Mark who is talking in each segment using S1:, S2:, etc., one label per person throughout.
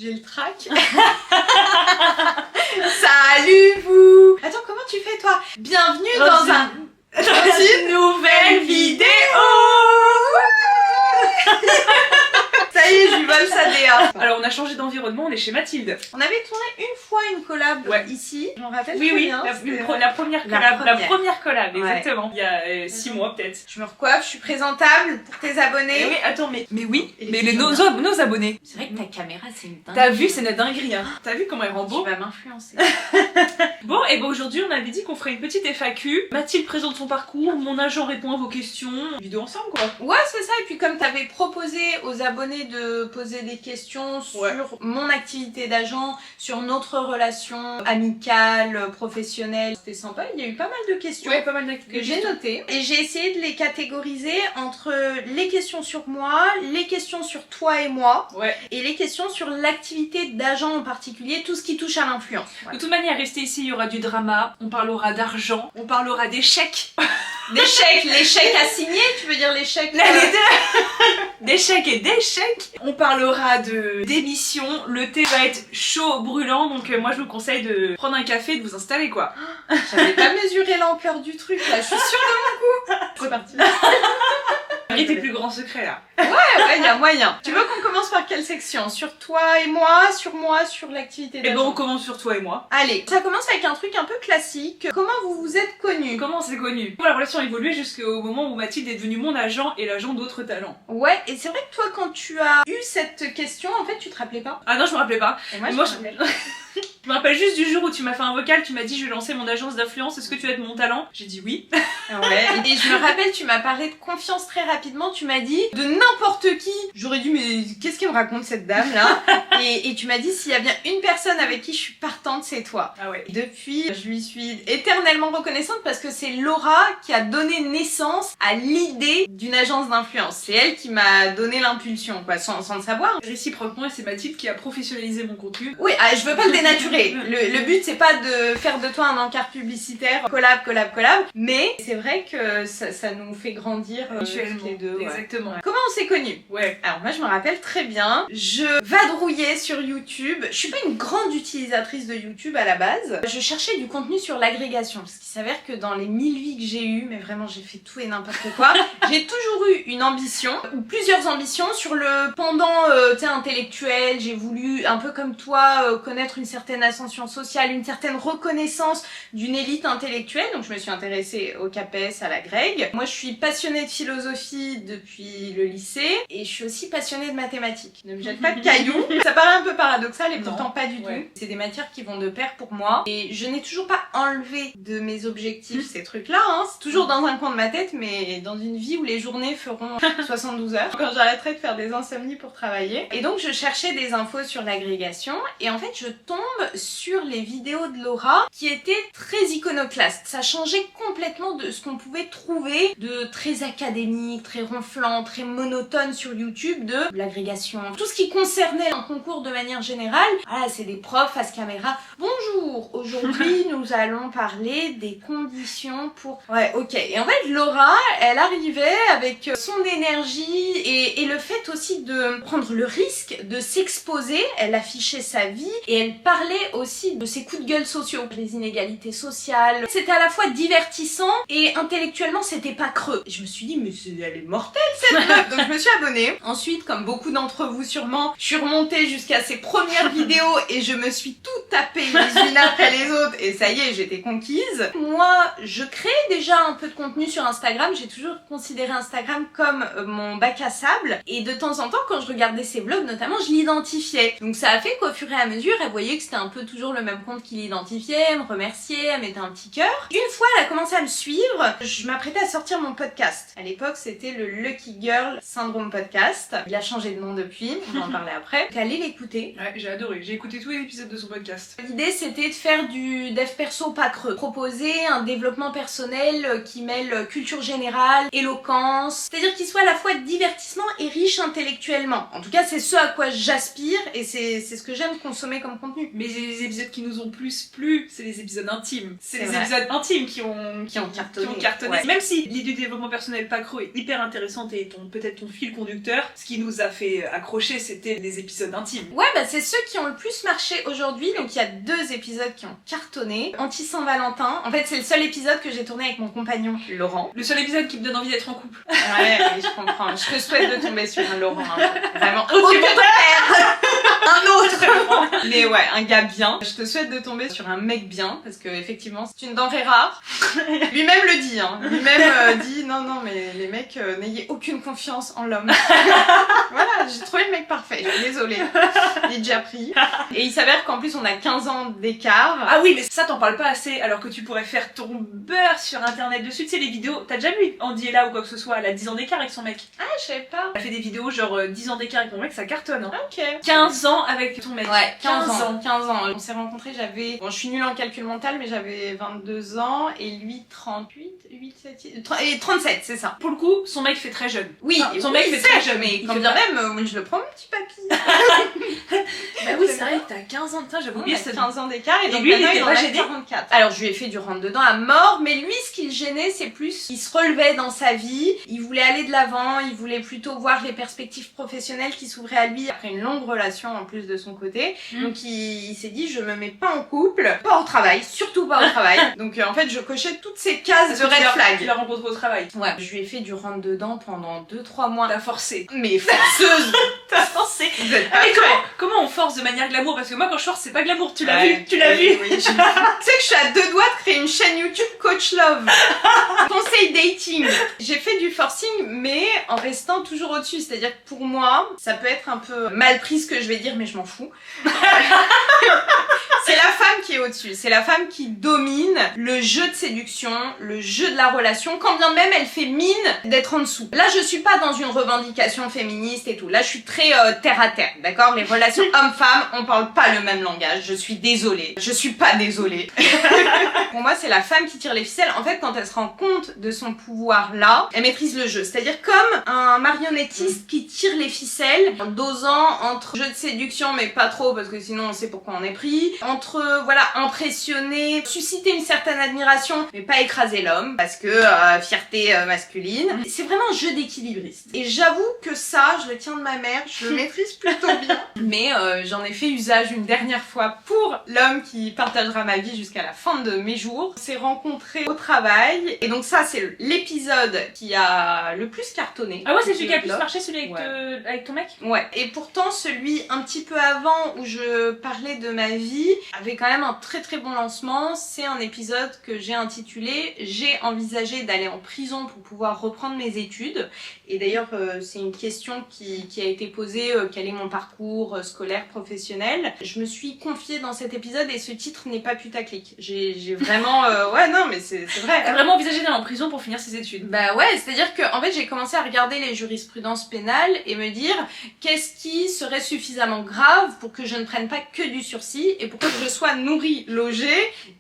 S1: J'ai le trac. Salut vous. Attends, comment tu fais toi? Bienvenue dans une nouvelle vidéo. Ça y est, je lui vole sa DA.
S2: Alors on a changé d'environnement, on est chez Mathilde.
S1: On avait tourné une fois une collab ici, je m'en rappelle très bien.
S2: La première collab, exactement. Il y a 6 mois peut-être.
S1: Je me recoiffe, je suis présentable pour tes abonnés.
S2: Oui, attends, mais oui, mais nos abonnés.
S1: C'est vrai que ta caméra c'est une dingue.
S2: T'as vu, c'est une dinguerie, hein. T'as vu comment elle rend beau?
S1: Tu vas m'influencer.
S2: Bon, et ben aujourd'hui on avait dit qu'on ferait une petite FAQ. Mathilde présente son parcours, mon agent répond à vos questions. Vidéo ensemble quoi.
S1: Ouais, c'est ça. Et puis comme t'avais proposé aux abonnés de poser des questions sur mon activité d'agent, sur notre relation amicale, professionnelle, c'était sympa. Il y a eu pas mal de questions
S2: pas mal
S1: que j'ai notées. Et j'ai essayé de les catégoriser entre les questions sur moi, les questions sur toi et moi, et les questions sur l'activité d'agent en particulier, tout ce qui touche à l'influence.
S2: De toute manière, restez ici, il y aura du drama, on parlera d'argent, on parlera des chèques.
S1: Des chèques, les chèques à signer, tu veux dire les chèques
S2: les deux. Des chèques et des chèques. On parlera de d'émissions, le thé va être chaud, brûlant, donc moi je vous conseille de prendre un café et de vous installer quoi.
S1: J'avais pas mesuré l'ampleur du truc là, je suis sûre de mon coup. C'est parti.
S2: Et tes plus grands secrets là.
S1: Ouais, il y a moyen. Tu veux qu'on commence par quelle section? Sur toi et moi, sur l'activité d'agent?
S2: Et bon, on commence sur toi et moi.
S1: Allez, ça commence avec un truc un peu classique. Comment vous vous êtes connus?
S2: Comment on s'est connus? La relation a évolué jusqu'au moment où Mathilde est devenue mon agent et l'agent d'autres talents.
S1: Ouais, et c'est vrai que toi, quand tu as eu cette question, en fait, tu te rappelais pas?
S2: Ah non, je me rappelais pas.
S1: Et moi,
S2: je me rappelle juste du jour où tu m'as fait un vocal, tu m'as dit je vais lancer mon agence d'influence, est-ce que tu veux être mon talent? J'ai dit oui.
S1: Ouais, et je me rappelle, tu m'as parlé de confiance très rapidement, tu m'as dit de n'importe qui. J'aurais dit mais qu'est-ce qu'elle me raconte cette dame là? Et tu m'as dit s'il y a bien une personne avec qui je suis partante, c'est toi.
S2: Ah ouais.
S1: Depuis, je lui suis éternellement reconnaissante parce que c'est Laura qui a donné naissance à l'idée d'une agence d'influence. C'est elle qui m'a donné l'impulsion, quoi, sans le savoir.
S2: Réciproquement, et c'est Mathilde qui a professionnalisé mon contenu.
S1: Oui, je veux pas le dénaturer. Le but c'est pas de faire de toi un encart publicitaire, collab, mais c'est vrai que ça nous fait grandir les deux.
S2: Exactement.
S1: Comment on s'est connus? Alors moi je me rappelle très bien, je vadrouillais sur YouTube. Je suis pas une grande utilisatrice de YouTube à la base. Je cherchais du contenu sur l'agrégation, parce qu'il s'avère que dans les 1000 vies que j'ai eues, mais vraiment j'ai fait tout et n'importe quoi, j'ai toujours eu une ambition, ou plusieurs ambitions sur le pendant intellectuel. J'ai voulu, un peu comme toi, connaître une certaine ascension sociale, une certaine reconnaissance d'une élite intellectuelle, donc je me suis intéressée au CAPES, à la Greg. Moi je suis passionnée de philosophie depuis le lycée, et je suis aussi passionnée de mathématiques. Ne me jette pas de cailloux, ça paraît un peu paradoxal et pourtant pas du tout. C'est des matières qui vont de pair pour moi, et je n'ai toujours pas enlevé de mes objectifs ces trucs-là, hein. C'est toujours dans un coin de ma tête, mais dans une vie où les journées feront 72 heures, quand j'arrêterai de faire des insomnies pour travailler. Et donc je cherchais des infos sur l'agrégation, et en fait je tombe sur les vidéos de Laura qui étaient très iconoclastes. Ça changeait complètement de ce qu'on pouvait trouver de très académique, très ronflant, très monotone sur YouTube, de l'agrégation. Tout ce qui concernait un concours de manière générale, voilà, c'est des profs face caméra. Bonjour, aujourd'hui nous allons parler des conditions pour... Ouais, ok. Et en fait Laura, elle arrivait avec son énergie et le fait aussi de prendre le risque de s'exposer. Elle affichait sa vie et elle parlait aussi de ses coups de gueule sociaux, les inégalités sociales. C'était à la fois divertissant et intellectuellement c'était pas creux. Et je me suis dit mais elle est mortelle cette meuf. Donc je me suis abonnée. Ensuite, comme beaucoup d'entre vous sûrement, je suis remontée jusqu'à ses premières vidéos et je me suis tout tapé les unes après les autres et ça y est, j'étais conquise. Moi, je créais déjà un peu de contenu sur Instagram. J'ai toujours considéré Instagram comme mon bac à sable, et de temps en temps quand je regardais ses vlogs notamment, je l'identifiais. Donc ça a fait qu'au fur et à mesure, elle voyait que c'était un peu toujours le même compte qui l'identifiait, elle me remerciait, elle mettait un petit cœur. Une fois, elle a commencé à me suivre, je m'apprêtais à sortir mon podcast. À l'époque, c'était le Lucky Girl Syndrome Podcast. Il a changé de nom depuis, on va en parler après. Donc allez l'écouter.
S2: Ouais, j'ai adoré, j'ai écouté tous les épisodes de son podcast. podcast?
S1: L'idée c'était de faire du dev perso pas creux. Proposer un développement personnel qui mêle culture générale, éloquence, c'est-à-dire qu'il soit à la fois divertissement et riche intellectuellement. En tout cas c'est ce à quoi j'aspire et c'est ce que j'aime consommer comme contenu.
S2: Mais les épisodes qui nous ont plus plu, c'est les épisodes intimes. C'est les
S1: vrai.
S2: épisodes intimes qui ont cartonné.
S1: Ouais.
S2: Même si l'idée du développement personnel pas creux est hyper intéressante et peut-être ton fil conducteur, ce qui nous a fait accrocher, c'était les épisodes intimes.
S1: Ouais, bah c'est ceux qui ont le plus marché aujourd'hui. Donc il y a 2 épisodes qui ont cartonné. Anti-Saint-Valentin. En fait, c'est le seul épisode que j'ai tourné avec mon compagnon Laurent.
S2: Le seul épisode qui me donne envie d'être en couple.
S1: Ouais, oui, je comprends. Je te souhaite de tomber sur un Laurent. Hein. Vraiment. Aucun père. Un autre. Mais ouais, un gars bien. Je te souhaite de tomber sur un mec bien parce que effectivement, c'est une denrée rare. Lui-même le dit. Hein. Lui-même dit non, mais les mecs, n'ayez aucune confiance en l'homme. Voilà, j'ai trouvé le mec parfait. Je suis désolée. Il est déjà pris. Et il s'avère qu'en plus, on a 15 ans d'écart.
S2: Ah oui, mais ça t'en parles pas assez, alors que tu pourrais faire ton beurre sur internet dessus. Tu sais, les vidéos, t'as déjà vu Andy est là ou quoi que ce soit, elle a 10 ans d'écart avec son mec.
S1: Ah, je savais pas.
S2: Elle a fait des vidéos genre 10 ans d'écart avec mon mec, ça cartonne. Hein.
S1: Ok.
S2: 15 ans avec ton mec.
S1: Ouais, 15 ans. On s'est rencontrés, j'avais... Bon, je suis nulle en calcul mental, mais j'avais 22 ans et lui 38, 8, 7, et 37, c'est ça.
S2: Pour le coup, son mec fait très jeune.
S1: Oui,
S2: Enfin, son mec fait très jeune.
S1: Mais
S2: Il
S1: quand
S2: fait
S1: bien
S2: pas-
S1: même, je le prends, mon petit papy.
S2: Bah oui, c'est vrai que t'as 15 ans de temps, j'avais
S1: On
S2: oublié
S1: a
S2: cette
S1: 15 ans d'écart et donc
S2: lui, il
S1: maintenant,
S2: était
S1: il en
S2: pas
S1: a
S2: gêné
S1: 44. Alors je lui ai fait du rentre-dedans à mort, mais lui ce qui le gênait c'est plus il se relevait dans sa vie, il voulait aller de l'avant, il voulait plutôt voir les perspectives professionnelles qui s'ouvraient à lui après une longue relation en plus de son côté. Donc il s'est dit je me mets pas en couple, pas au travail, surtout pas au travail. Donc en fait je cochais toutes ces cases de red
S2: Tu
S1: flag.
S2: l'as rencontré au travail.
S1: Ouais, je lui ai fait du rentre-dedans pendant 2-3 mois.
S2: T'as forcé.
S1: Mais forceuse.
S2: T'as forcé.
S1: Vous êtes pas
S2: Mais
S1: prêts.
S2: comment on force de manière glamour? Parce que moi quand je force c'est pas glamour, tu l'as
S1: Ouais,
S2: vu? Tu l'as vu?
S1: oui, tu sais que je suis à 2 doigts de créer une chaîne YouTube Coach Love. Conseil dating. J'ai fait du forcing mais en restant toujours au-dessus. C'est-à-dire que pour moi, ça peut être un peu mal pris ce que je vais dire mais je m'en fous. C'est la femme qui est au-dessus. C'est la femme qui domine le jeu de séduction, le jeu de la relation, quand bien même elle fait mine d'être en dessous. Là, je suis pas dans une revendication féministe et tout. Là, je suis très terre à terre, d'accord? Les relations hommes-femmes, on parle pas le même langage. Je suis désolée. Je suis pas désolée. Pour moi, c'est la femme qui tire les ficelles. En fait, quand elle se rend compte de son pouvoir là, elle maîtrise le jeu. C'est-à-dire comme un marionnettiste qui tire les ficelles en dosant entre jeu de séduction, mais pas trop parce que sinon on sait pourquoi on est pris, entre voilà impressionner, susciter une certaine admiration, mais pas écraser l'homme parce que fierté masculine. C'est vraiment un jeu d'équilibriste. Et j'avoue que ça, je le tiens de ma mère, je le maîtrise plutôt bien. Mais j'en ai fait usage une dernière fois pour l'homme qui partagera ma vie jusqu'à la fin de mes jours. On s'est rencontrés au travail et donc ça c'est l'épisode qui a le plus cartonné.
S2: Ah ouais, c'est celui qui a le plus marché, celui avec,
S1: Ouais.
S2: avec ton mec?
S1: Ouais, et pourtant celui un petit peu avant où je parlais de ma vie avait quand même un très très bon lancement. C'est un épisode que j'ai intitulé « J'ai envisagé d'aller en prison pour pouvoir reprendre mes études ». Et d'ailleurs c'est une question qui a été posée, quel est mon parcours scolaire, professionnel. Je me suis confiée dans cet épisode et ce titre n'est pas putaclic. J'ai vraiment... ouais non mais c'est vrai.
S2: T'as vraiment envisagé d'aller en prison pour finir ses études?
S1: Bah ouais, c'est-à-dire que en fait j'ai commencé à regarder les jurisprudences pénales et me dire qu'est-ce qui serait suffisamment grave pour que je ne prenne pas que du sursis et pour que je sois nourrie, logée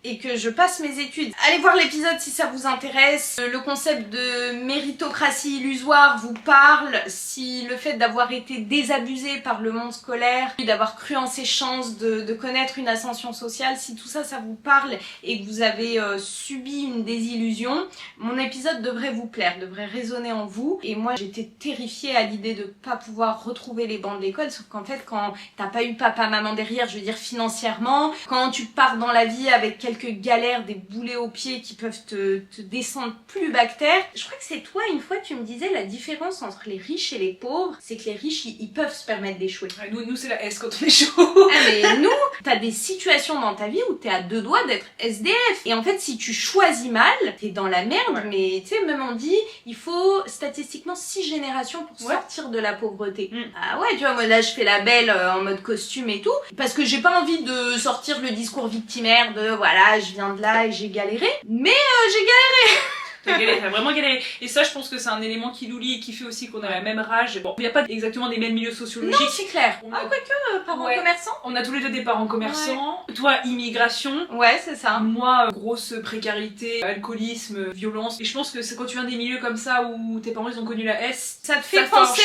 S1: et que je passe mes études. Allez voir l'épisode si ça vous intéresse. Le concept de méritocratie illusoire vous parle, si le fait d'avoir été désabusé par le monde scolaire, d'avoir cru en ses chances de connaître une ascension sociale, si tout ça ça vous parle et que vous avez subi une désillusion, mon épisode devrait vous plaire, devrait résonner en vous. Et moi j'étais terrifiée à l'idée de pas pouvoir retrouver les bancs de l'école, sauf qu'en fait quand t'as pas eu papa maman derrière, je veux dire financièrement, quand tu pars dans la vie avec quelques galères, des boulets aux pieds qui peuvent te descendre plus bas que terre. Je crois que c'est toi une fois tu me disais la différence entre les riches et les pauvres, c'est que les riches ils peuvent se permettre d'échouer.
S2: Ouais, nous c'est la S quand on est chaud.
S1: Ah mais nous, t'as des situations dans ta vie où t'es à 2 doigts d'être SDF. Et en fait, si tu choisis mal, t'es dans la merde.
S2: Ouais.
S1: Mais tu sais, même on dit, il faut statistiquement 6 générations pour
S2: Ouais.
S1: sortir de la pauvreté.
S2: Mm.
S1: Ah ouais, tu vois, moi là, je fais la belle en mode costume et tout. Parce que j'ai pas envie de sortir le discours victimaire de voilà, je viens de là et j'ai galéré. Mais j'ai galéré.
S2: T'as vraiment galéré. Et ça, je pense que c'est un élément qui nous lie et qui fait aussi qu'on a la même rage. Bon, il n'y a pas exactement des mêmes milieux sociologiques.
S1: Non, c'est clair.
S2: On
S1: Ah,
S2: a-
S1: quoique, parents commerçants.
S2: On a tous les deux des parents commerçants. Toi, immigration.
S1: Ouais, c'est ça.
S2: Moi, grosse précarité, alcoolisme, violence. Et je pense que c'est quand tu viens des milieux comme ça où tes parents ils ont connu la S.
S1: Ça te fait
S2: forge.
S1: penser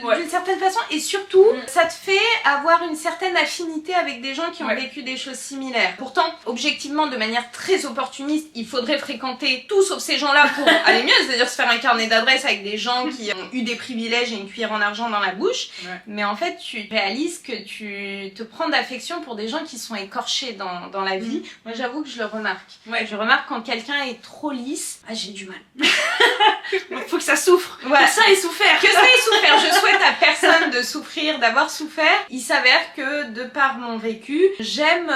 S2: Ouais.
S1: d'une certaine façon et surtout, ça te fait avoir une certaine affinité avec des gens qui ont vécu des choses similaires. Pourtant, objectivement, de manière très opportuniste, il faudrait fréquenter tout sauf ces gens-là pour aller mieux, c'est-à-dire se faire un carnet d'adresses avec des gens qui ont eu des privilèges et une cuillère en argent dans la bouche.
S2: Ouais.
S1: Mais en fait, tu réalises que tu te prends d'affection pour des gens qui sont écorchés dans la vie. Moi, j'avoue que je le remarque.
S2: Ouais.
S1: Je remarque quand quelqu'un est trop lisse, ah, j'ai du mal.
S2: Faut que ça souffre.
S1: Voilà.
S2: Que ça ait souffert.
S1: Que ça ait souffert, je souhaite à personne de souffrir, d'avoir souffert. Il s'avère que de par mon vécu, j'aime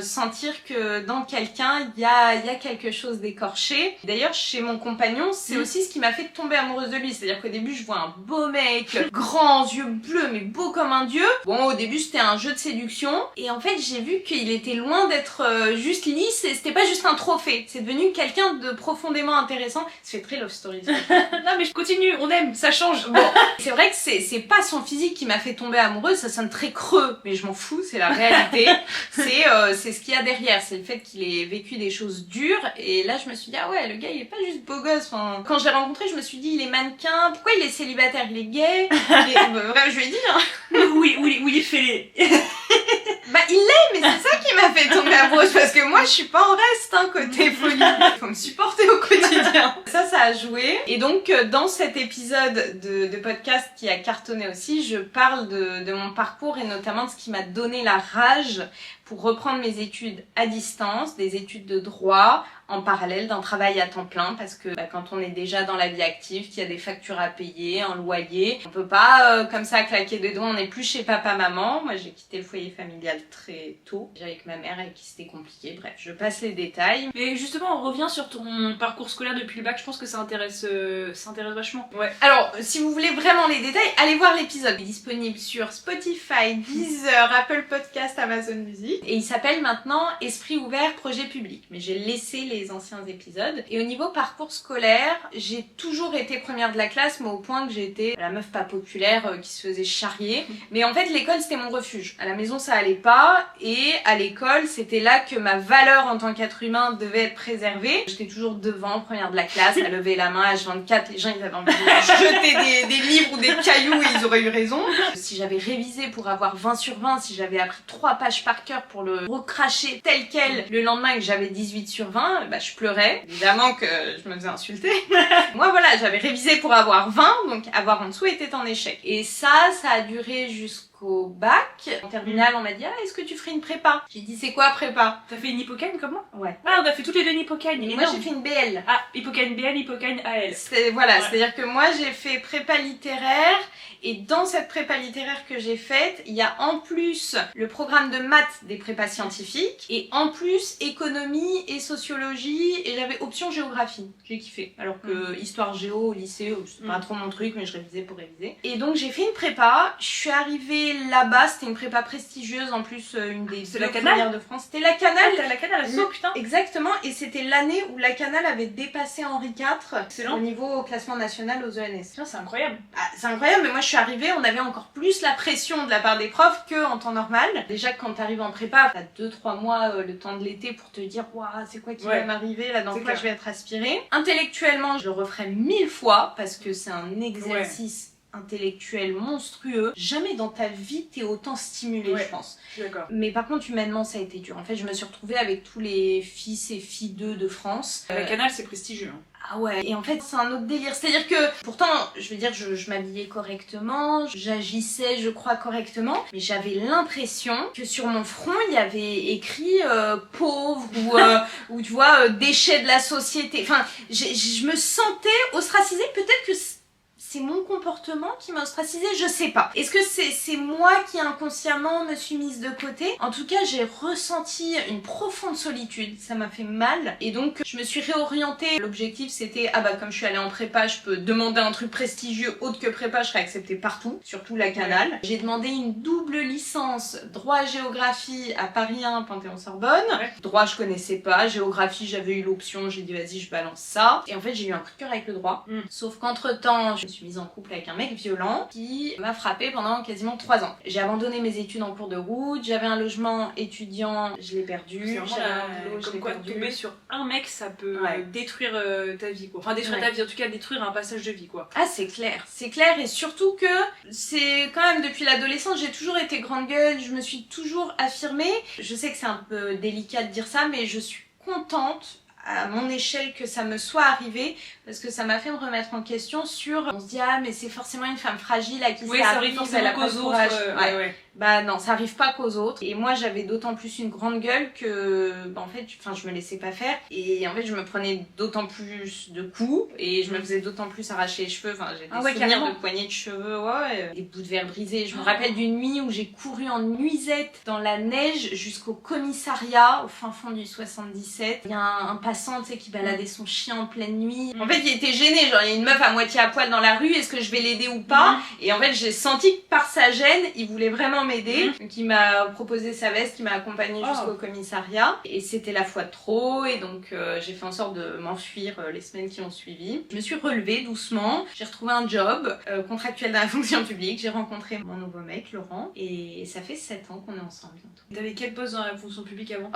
S1: sentir que dans quelqu'un, il y a quelque chose d'écorché. D'ailleurs, chez mon compagnon, c'est aussi ce qui m'a fait tomber amoureuse de lui. C'est-à-dire qu'au début, je vois un beau mec, grands yeux bleus, mais beau comme un dieu. Bon, au début, c'était un jeu de séduction. Et en fait, j'ai vu qu'il était loin d'être juste lisse et c'était pas juste un trophée. C'est devenu quelqu'un de profondément intéressant. Ça fait très love story.
S2: Non mais je continue, on aime, ça change.
S1: Bon, c'est vrai que c'est pas son physique qui m'a fait tomber amoureuse, ça sonne très creux, mais je m'en fous, c'est la réalité. C'est ce qu'il y a derrière, c'est le fait qu'il ait vécu des choses dures, et là je me suis dit, ah ouais, le gars il est pas juste beau gosse. Enfin, quand je l'ai rencontré, je me suis dit, il est mannequin, pourquoi il est célibataire, il est gay. Bref, je lui ai dit, hein.
S2: Oui, il est fêlé.
S1: Bah il l'est, mais c'est ça qui m'a fait tomber amoureuse, parce que moi je suis pas en reste, hein, côté folie. Faut me supporter au quotidien. Ça a joué. Et donc dans cet épisode de podcast qui a cartonné aussi, je parle de mon parcours et notamment de ce qui m'a donné la rage pour reprendre mes études à distance, des études de droit, en parallèle d'un travail à temps plein, parce que quand on est déjà dans la vie active, qu'il y a des factures à payer, un loyer, on peut pas comme ça claquer des doigts, on n'est plus chez papa-maman. Moi j'ai quitté le foyer familial très tôt, avec ma mère avec qui c'était compliqué, bref, je passe les détails.
S2: Mais justement, on revient sur ton parcours scolaire depuis le bac, je pense que ça intéresse vachement.
S1: Ouais. Alors, si vous voulez vraiment les détails, allez voir l'épisode. Il est disponible sur Spotify, Deezer, Apple Podcast, Amazon Music. Et il s'appelle maintenant Esprit ouvert, projet public. Mais j'ai laissé les anciens épisodes. Et au niveau parcours scolaire, j'ai toujours été première de la classe, mais au point que j'étais la meuf pas populaire qui se faisait charrier. Mais en fait, l'école, c'était mon refuge. À la maison, ça allait pas. Et à l'école, c'était là que ma valeur en tant qu'être humain devait être préservée. J'étais toujours devant, première de la classe, à lever la main, H24. Les gens, ils avaient envie de jeter des livres ou des cailloux et ils auraient eu raison. Si j'avais révisé pour avoir 20 sur 20, si j'avais appris 3 pages par cœur pour le recracher tel quel le lendemain et que j'avais 18 sur 20, bah je pleurais. Évidemment que je me faisais insulter. Moi voilà, j'avais révisé pour avoir 20, donc avoir en dessous était en échec. Et ça a duré jusqu'au bac. En terminale, on m'a dit, ah, est-ce que tu ferais une prépa? J'ai dit, c'est quoi prépa?
S2: T'as fait une hypocagne comme moi?
S1: Ouais.
S2: Ah, on a fait toutes les deux une hypocagne.
S1: Moi j'ai fait une BL.
S2: Ah, hypocagne BL, hypocagne AL.
S1: Voilà,
S2: Ouais.
S1: c'est-à-dire que moi j'ai fait prépa littéraire et dans cette prépa littéraire que j'ai faite, il y a en plus le programme de maths des prépas scientifiques et en plus économie et sociologie et j'avais option géographie. J'ai kiffé. Alors que histoire géo au lycée, c'est pas trop mon truc mais je révisais pour réviser. Et donc j'ai fait une prépa, je suis arrivée là-bas, c'était une prépa prestigieuse en plus, une des
S2: C'est
S1: deux
S2: la Canal
S1: premières de France. C'était la Canal.
S2: Ah, t'as la canne à la sauce, putain.
S1: Exactement, et c'était l'année où la Canal avait dépassé Henri IV
S2: Excellent.
S1: au niveau classement national aux ENS.
S2: Putain, c'est incroyable.
S1: Ah, c'est incroyable, mais moi je suis arrivée, on avait encore plus la pression de la part des profs qu'en temps normal. Déjà quand t'arrives en prépa, t'as 2-3 mois le temps de l'été pour te dire waouh, c'est quoi qui va m'arriver, là dans
S2: C'est
S1: quoi
S2: clair.
S1: je vais être aspirée. Intellectuellement, je le referai 1000 fois parce que c'est un exercice intellectuel monstrueux. Jamais dans ta vie t'es autant stimulé, je pense.
S2: Je suis d'accord.
S1: Mais par contre, humainement, ça a été dur. En fait, je me suis retrouvée avec tous les fils et filles d'eux de France.
S2: La canal, c'est prestigieux. Hein.
S1: Ah ouais, et en fait c'est un autre délire, c'est-à-dire que pourtant je veux dire je m'habillais correctement, j'agissais je crois correctement, mais j'avais l'impression que sur mon front il y avait écrit pauvre ou tu vois déchet de la société, enfin je me sentais ostracisée, peut-être que c'est mon comportement qui m'a ostracisée, je sais pas. Est-ce que c'est moi qui inconsciemment me suis mise de côté? En tout cas, j'ai ressenti une profonde solitude, ça m'a fait mal et donc je me suis réorientée. L'objectif c'était, ah bah comme je suis allée en prépa, je peux demander un truc prestigieux autre que prépa, je serais acceptée partout, surtout la Canal. J'ai demandé une double licence droit-géographie à Paris 1, Panthéon-Sorbonne. Droit, je connaissais pas, géographie, j'avais eu l'option, j'ai dit vas-y, je balance ça. Et en fait, j'ai eu un coup de cœur avec le droit. Sauf qu'entre-temps, je me suis mise en couple avec un mec violent qui m'a frappée pendant quasiment 3 ans. J'ai abandonné mes études en cours de route, j'avais un logement étudiant, je l'ai perdu.
S2: Comme quoi, tomber sur un mec, ça peut détruire ta vie, quoi. Enfin, détruire ta vie, en tout cas, détruire un passage de vie, quoi.
S1: Ah, c'est clair, et surtout que c'est quand même depuis l'adolescence, j'ai toujours été grande gueule, je me suis toujours affirmée. Je sais que c'est un peu délicat de dire ça, mais je suis contente à mon échelle que ça me soit arrivé parce que ça m'a fait me remettre en question sur on se dit ah mais c'est forcément une femme fragile à qui ça arrive, elle a pas de courage. Bah non, ça arrive pas qu'aux autres et moi j'avais d'autant plus une grande gueule que en fait je me laissais pas faire et en fait je me prenais d'autant plus de coups et je me faisais d'autant plus arracher les cheveux, j'ai des souvenirs de poignées de cheveux, des bouts de verre brisés. Je me rappelle d'une nuit où j'ai couru en nuisette dans la neige jusqu'au commissariat au fin fond du 77. Il y a un passant qui baladait son chien en pleine nuit. En fait il était gêné, genre il y a une meuf à moitié à poil dans la rue, est-ce que je vais l'aider ou pas? Et en fait j'ai senti que par sa gêne il voulait vraiment m'aider, donc il m'a proposé sa veste, il m'a accompagnée jusqu'au commissariat et c'était la fois de trop et donc j'ai fait en sorte de m'enfuir les semaines qui ont suivi. Je me suis relevée doucement, j'ai retrouvé un job contractuel dans la fonction publique, j'ai rencontré mon nouveau mec Laurent et ça fait 7 ans qu'on est ensemble bientôt.
S2: T'avais quel poste dans la fonction publique avant?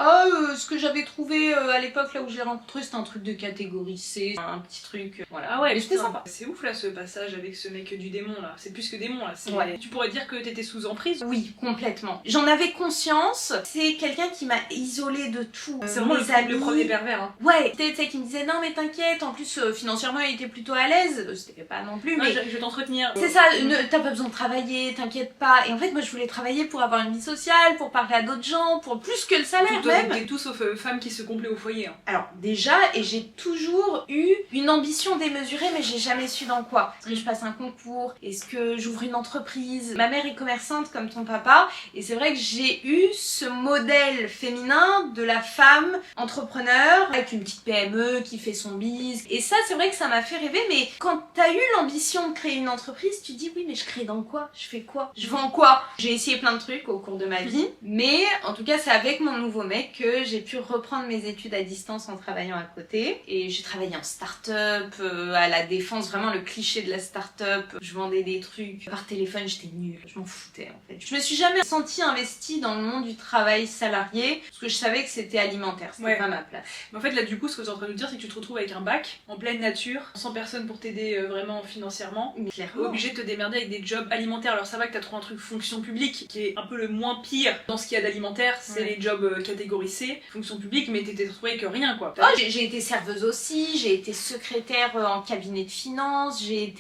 S1: Ce que j'avais trouvé à l'époque là où je l'ai rencontré, c'était un truc de catégorie C, un petit truc, voilà.
S2: Ah ouais,
S1: mais c'était sympa.
S2: C'est ouf là ce passage avec ce mec du démon là, c'est plus que démon là. Tu pourrais dire que t'étais sous emprise?
S1: Oui, complètement. J'en avais conscience, c'est quelqu'un qui m'a isolée de tout.
S2: C'est vraiment le premier pervers. Hein.
S1: Ouais, tu sais, qui me disait non mais t'inquiète, en plus financièrement il était plutôt à l'aise, c'était pas non plus, mais...
S2: je vais t'entretenir.
S1: C'est ça, t'as pas besoin de travailler, t'inquiète pas. Et en fait moi je voulais travailler pour avoir une vie sociale, pour parler à d'autres gens, pour plus que le salaire même.
S2: T'es tout sauf femme qui se complaît au foyer. Hein.
S1: Alors déjà, et j'ai toujours eu une ambition démesurée, mais j'ai jamais su dans quoi. Est-ce que je passe un concours? Est-ce que j'ouvre une entreprise? Ma mère est commerçante comme ton papa, et c'est vrai que j'ai eu ce modèle féminin de la femme entrepreneur avec une petite PME qui fait son bise. Et ça, c'est vrai que ça m'a fait rêver, mais quand t'as eu l'ambition de créer une entreprise, tu dis oui, mais je crée dans quoi? Je fais quoi? Je vends quoi? J'ai essayé plein de trucs au cours de ma vie, mais en tout cas, c'est avec mon nouveau mec que j'ai pu reprendre mes études à distance en travaillant à côté. Et j'ai travaillé en start-up, à la défense, vraiment le cliché de la start-up. Je vendais des trucs par téléphone, j'étais nulle, je m'en foutais en fait. Je me suis jamais sentie investie dans le monde du travail salarié, parce que je savais que c'était alimentaire, c'était pas ma place.
S2: Mais en fait là du coup, ce que tu es en train de nous dire, c'est que tu te retrouves avec un bac, en pleine nature, sans personne pour t'aider vraiment financièrement, obligé de te démerder avec des jobs alimentaires. Alors ça va que t'as trouvé un truc fonction publique, qui est un peu le moins pire dans ce qu'il y a d'alimentaire, c'est les jobs catégorie C, fonction publique, mais t'étais retrouvé que rien quoi.
S1: J'ai été serveuse aussi, j'ai été secrétaire en cabinet de finance, j'ai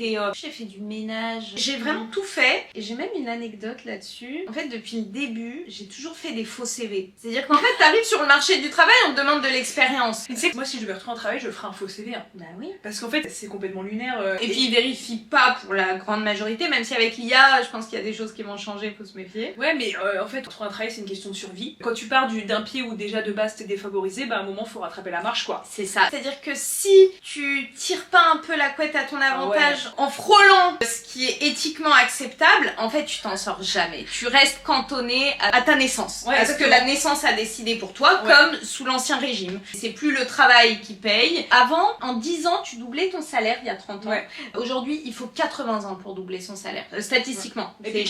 S1: fait du ménage, j'ai vraiment tout fait. Et j'ai même une anecdote là-dessus. En fait, depuis le début, j'ai toujours fait des faux CV. C'est-à-dire qu'en fait, t'arrives sur le marché du travail, on te demande de l'expérience.
S2: Tu sais que moi, si je devais retrouver un travail, je ferais un faux CV. Hein.
S1: Bah oui.
S2: Parce qu'en fait, c'est complètement lunaire.
S1: Et puis, ils vérifient pas pour la grande majorité, même si avec l'IA, je pense qu'il y a des choses qui vont changer, faut se méfier.
S2: Ouais, mais en fait, trouver un travail, c'est une question de survie. Quand tu pars d'un pied où déjà de base t'es défavorisé, bah à un moment, faut rattraper la marche, quoi.
S1: C'est ça. C'est-à-dire que si tu tires pas un peu la couette à ton avantage en frôlant ce qui est éthiquement acceptable, en fait, tu t'en sors jamais. Tu restes cantonné à ta naissance. Parce que la naissance a décidé pour toi, comme sous l'Ancien Régime. C'est plus le travail qui paye. Avant, en 10 ans, tu doublais ton salaire il y a 30 ans. Aujourd'hui, il faut 80 ans pour doubler son salaire. Statistiquement.
S2: Et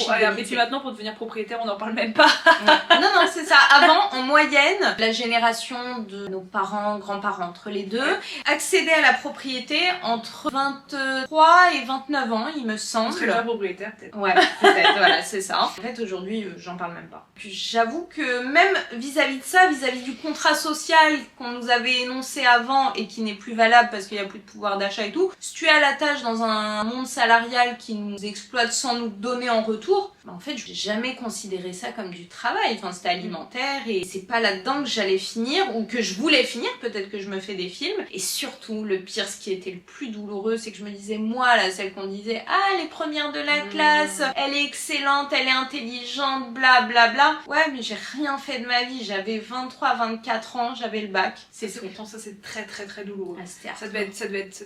S2: puis maintenant, pour devenir propriétaire, on n'en parle même pas.
S1: Non, c'est ça. Avant, en moyenne, la génération de nos parents, grands-parents, entre les deux, accédait à la propriété entre 23 et 29 ans, il me semble.
S2: On serait déjà propriétaire, peut-être.
S1: Ouais, peut-être, voilà, c'est ça. En fait, aujourd'hui, j'en parle même pas. Puis j'avoue que même vis-à-vis de ça, vis-à-vis du contrat social qu'on nous avait énoncé avant et qui n'est plus valable parce qu'il n'y a plus de pouvoir d'achat et tout, si tu es à la tâche dans un monde salarial qui nous exploite sans nous donner en retour, bah en fait, je n'ai jamais considéré ça comme du travail. Enfin, c'était alimentaire. alimentaire et c'est pas là-dedans que j'allais finir ou que je voulais finir, peut-être que je me fais des films. Et surtout, le pire, ce qui était le plus douloureux, c'est que je me disais, moi là, celle qu'on disait, ah, elle est première de la classe, elle est excellente, elle est intelligente, bla bla bla. Ouais, mais j'ai rien fait de ma vie, j'avais 23, 24 ans, j'avais le bac, c'est tout.
S2: Pourtant ça c'est très très très douloureux.
S1: Ah,
S2: ça devait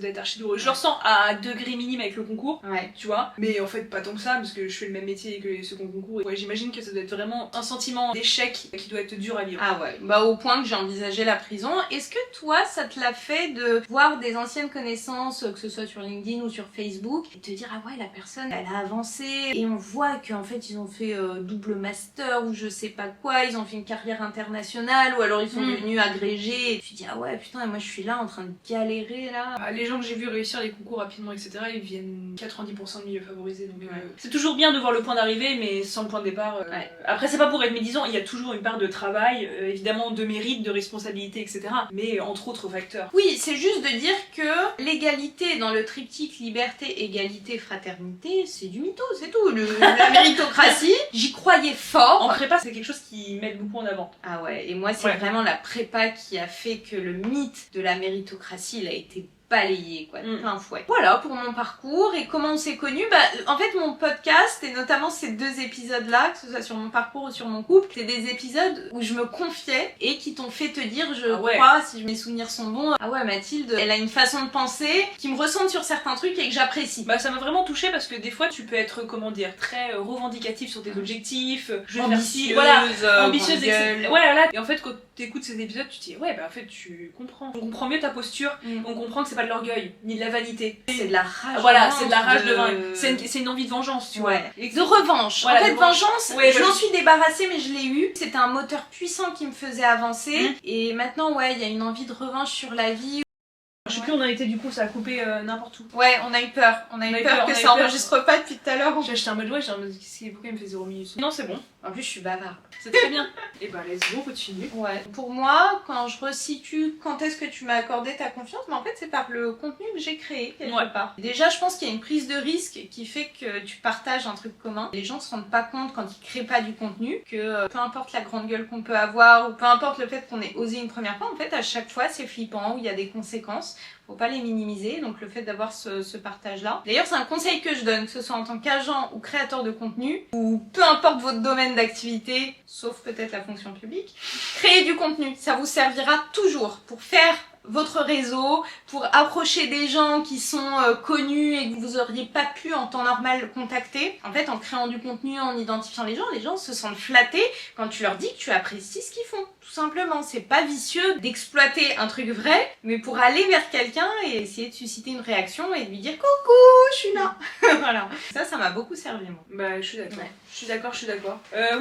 S2: être archi douloureux. Je le ressens à degré minime avec le concours, tu vois, mais en fait pas tant que ça parce que je fais le même métier que les seconds concours. Et ouais, j'imagine que ça doit être vraiment un sentiment d'échec qui doit être dur à vivre.
S1: Ah ouais, bah au point que j'ai envisagé la prison. Est-ce que toi ça te l'a fait de voir des anciennes connaissances, que ce soit sur LinkedIn ou sur Facebook, et te dire ah ouais la personne elle a avancé et on voit qu'en fait ils ont fait double master ou je sais pas quoi, ils ont fait une carrière internationale ou alors ils sont devenus agrégés et tu dis ah ouais putain moi je suis là en train de galérer là.
S2: Bah, les gens que j'ai vu réussir les concours rapidement etc ils viennent 90% de milieux favorisés donc c'est toujours bien de voir le point d'arrivée mais sans le point de départ. Après c'est pas pour être médisant, il y a toujours une part de travail, évidemment de mérite, de responsabilité etc. Mais entre autres facteurs.
S1: Oui c'est juste de dire que l'égalité dans le triptyque liberté, égalité, fraternité c'est du mytho, c'est tout. La méritocratie, j'y croyais fort.
S2: En prépa c'est quelque chose qui met beaucoup en avant.
S1: Ah ouais, et moi c'est vraiment la prépa qui a fait que le mythe de la méritocratie il a été balayé quoi, de plein fouet. Voilà pour mon parcours et comment on s'est connus. Bah en fait mon podcast et notamment ces deux épisodes là, que ce soit sur mon parcours ou sur mon couple, c'est des épisodes où je me confiais et qui t'ont fait te dire je crois, si mes souvenirs sont bons, ah ouais Mathilde elle a une façon de penser qui me ressemble sur certains trucs et que j'apprécie.
S2: Bah ça m'a vraiment touchée parce que des fois tu peux être comment dire très revendicatif sur tes objectifs,
S1: ambitieuse,
S2: ambitieuse etc. Ouais là et en fait quand t'écoutes ces épisodes tu te dis ouais bah en fait tu comprends, on comprend mieux ta posture, on comprend que c'est pas de l'orgueil ni de la vanité,
S1: c'est de la rage.
S2: Voilà, c'est de la rage de vaincre. C'est une envie de vengeance, tu vois.
S1: De revanche. Voilà, en fait, vengeance, je m'en suis débarrassée, mais je l'ai eu. C'était un moteur puissant qui me faisait avancer. Et maintenant, il y a une envie de revanche sur la vie.
S2: Je sais plus où on a été du coup, ça a coupé n'importe où.
S1: Ouais, on a eu peur. On a eu peur que ça enregistre pas depuis tout à l'heure.
S2: J'ai acheté un mode pourquoi il me fait 0 minutes. Non, c'est bon.
S1: En plus, je suis bavarde.
S2: C'est très bien. Et bah, let's go, continue.
S1: Ouais. Pour moi, quand je resitue quand est-ce que tu m'as accordé ta confiance, mais en fait, c'est par le contenu que j'ai créé quelque part. Déjà, je pense qu'il y a une prise de risque qui fait que tu partages un truc commun. Les gens se rendent pas compte quand ils créent pas du contenu que peu importe la grande gueule qu'on peut avoir ou peu importe le fait qu'on ait osé une première fois, en fait, à chaque fois, c'est flippant ou il y a des conséquences. Faut pas les minimiser, donc le fait d'avoir ce partage-là. D'ailleurs, c'est un conseil que je donne, que ce soit en tant qu'agent ou créateur de contenu, ou peu importe votre domaine d'activité, sauf peut-être la fonction publique, créez du contenu. Ça vous servira toujours pour faire votre réseau, pour approcher des gens qui sont connus et que vous auriez pas pu en temps normal contacter. En fait, en créant du contenu, en identifiant les gens se sentent flattés quand tu leur dis que tu apprécies ce qu'ils font. Tout simplement, c'est pas vicieux d'exploiter un truc vrai, mais pour aller vers quelqu'un et essayer de susciter une réaction et de lui dire coucou, je suis là. Voilà. Ça m'a beaucoup servi moi.
S2: Bah, je suis d'accord.
S1: Ouais.
S2: Je suis d'accord.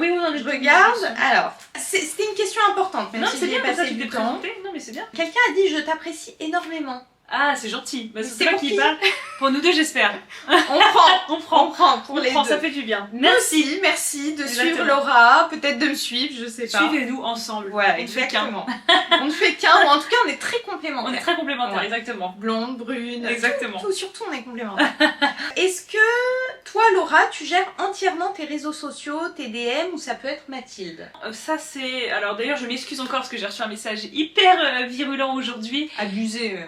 S2: Oui, on
S1: je regarde. Alors, c'était une question importante. Même
S2: non,
S1: si
S2: c'est bien
S1: passé
S2: tu t'es présenté. Non, mais c'est bien.
S1: Quelqu'un a dit je t'apprécie énormément.
S2: Ah, c'est gentil. Bah, c'est
S1: pas
S2: toi qui parle. Pour nous deux, j'espère.
S1: On prend pour les deux.
S2: Ça fait du bien.
S1: Merci de suivre Laura, peut-être de me suivre, je sais pas.
S2: Suivez-nous ensemble.
S1: Voilà, exactement. On ne fait qu'un, ou en tout cas on est très complémentaires.
S2: On est très complémentaires, exactement.
S1: Blonde, brune,
S2: exactement.
S1: Surtout on est complémentaires. Est-ce que toi Laura, tu gères entièrement tes réseaux sociaux, tes DM ou ça peut être Mathilde?
S2: Ça c'est... Alors d'ailleurs je m'excuse encore parce que j'ai reçu un message hyper virulent aujourd'hui.
S1: Abusé.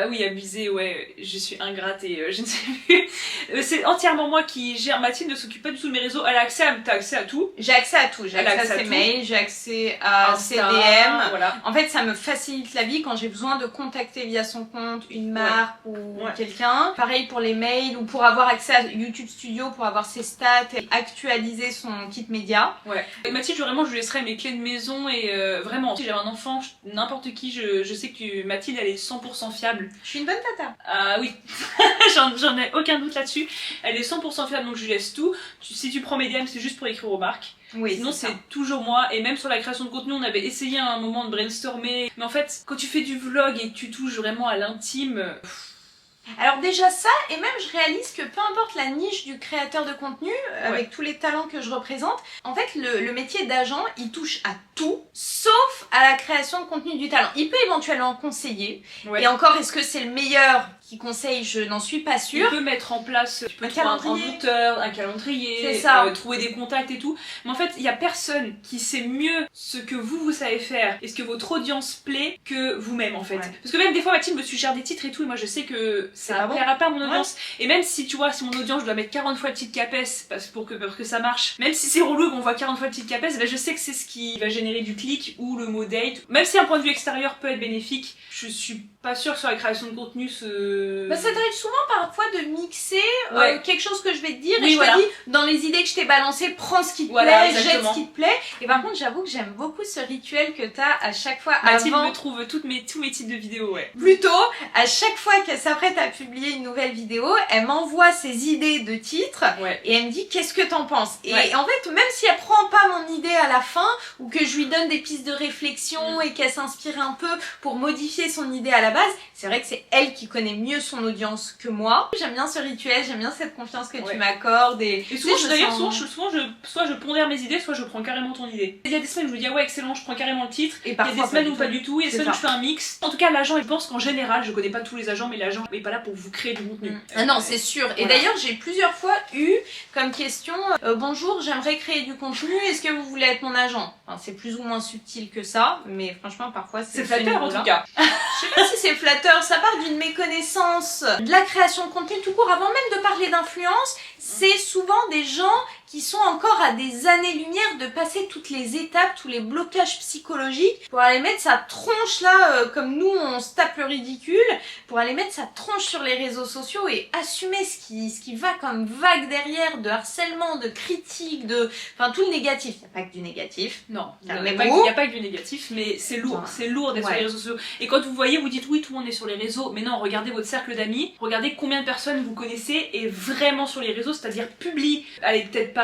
S2: Oui, abusé, ouais, je suis ingrate et je ne sais plus. C'est entièrement moi qui gère. Mathilde ne s'occupe pas du tout de mes réseaux, elle a accès à... T'as accès à tout?
S1: J'ai accès à tout, j'ai accès à ses mails, j'ai accès à ses DM.
S2: Voilà.
S1: En fait, ça me facilite la vie quand j'ai besoin de contacter via son compte une marque ou quelqu'un. Pareil pour les mails ou pour avoir accès à YouTube Studio, pour avoir ses stats et actualiser son kit média.
S2: Ouais. Et Mathilde, vraiment, je lui laisserai mes clés de maison et vraiment, si j'avais un enfant, n'importe qui, je sais que Mathilde, elle est 100% fiable.
S1: Je suis une bonne tata.
S2: Ah oui, j'en ai aucun doute là-dessus. Elle est 100% fiable, donc je lui laisse tout. Si tu prends mes DM, c'est juste pour écrire aux marques.
S1: Oui,
S2: sinon c'est toujours moi, et même sur la création de contenu on avait essayé à un moment de brainstormer, mais en fait quand tu fais du vlog et que tu touches vraiment à l'intime,
S1: Alors déjà ça, et même je réalise que peu importe la niche du créateur de contenu, avec tous les talents que je représente, en fait le métier d'agent, il touche à tout, sauf à la création de contenu du talent. Il peut éventuellement conseiller, et encore, est-ce que c'est le meilleur qui conseille? Je n'en suis pas sûre.
S2: Tu peux mettre en place, tu peux trouver un auteur, un calendrier, trouver des contacts et tout, mais en fait il y a personne qui sait mieux ce que vous savez faire et ce que votre audience plaît que vous-même en fait. Parce que même des fois Mathilde me suggère des titres et tout, et moi je sais que ça plaira pas à mon audience, et même si tu vois, si mon audience je dois mettre 40 fois le titre CAPES pour que ça marche, même si c'est relou qu'on voit 40 fois le titre CAPES, ben je sais que c'est ce qui va générer du clic ou le mot date, même si un point de vue extérieur peut être bénéfique, je suis pas sûre que sur la création de contenu
S1: ça t'arrive souvent parfois de mixer quelque chose que je vais te dire, et je
S2: te
S1: dis dans les idées que je t'ai balancées, prends ce qui te plaît, jette ce qui te plaît. Et par contre j'avoue que j'aime beaucoup ce rituel que t'as à chaque fois
S2: Mathilde
S1: avant...
S2: me trouve tous mes titres de vidéos,
S1: Plutôt, à chaque fois qu'elle s'apprête à publier une nouvelle vidéo, elle m'envoie ses idées de titres et elle me dit qu'est-ce que t'en penses. Et en fait, même si elle prend pas mon idée à la fin, ou que je lui donne des pistes de réflexion et qu'elle s'inspire un peu pour modifier son idée à la base, c'est vrai que c'est elle qui connaît mieux son audience que moi. J'aime bien ce rituel, j'aime bien cette confiance que tu m'accordes. Et
S2: souvent, soit je pondère mes idées, soit je prends carrément ton idée. Il y a des semaines où je me dis excellent, je prends carrément le titre. Et il y a des semaines où pas du tout, il y a des semaines où je fais un mix. En tout cas, l'agent, il pense qu'en général, je connais pas tous les agents, mais l'agent n'est pas là pour vous créer du contenu.
S1: Ah non, c'est sûr. Et d'ailleurs, j'ai plusieurs fois eu comme question bonjour, j'aimerais créer du contenu, est-ce que vous voulez être mon agent? Enfin, c'est plus ou moins subtil que ça, mais franchement, parfois c'est
S2: flatteur en tout cas.
S1: Je sais pas si c'est flatteur, ça part d'une méconnaissance de la création de contenu tout court. Avant même de parler d'influence, c'est souvent des gens qui sont encore à des années-lumière de passer toutes les étapes, tous les blocages psychologiques pour aller mettre sa tronche là, comme nous on se tape le ridicule, pour aller mettre sa tronche sur les réseaux sociaux et assumer ce qui va comme vague derrière de harcèlement, de critiques, enfin tout le négatif. Il n'y a pas que du négatif.
S2: Non, il n'y a pas que du négatif, mais c'est lourd d'être sur les réseaux sociaux. Et quand vous voyez, vous dites oui, tout le monde est sur les réseaux, mais non, regardez votre cercle d'amis, regardez combien de personnes vous connaissez et vraiment sur les réseaux, c'est-à-dire publie, allez peut-être pas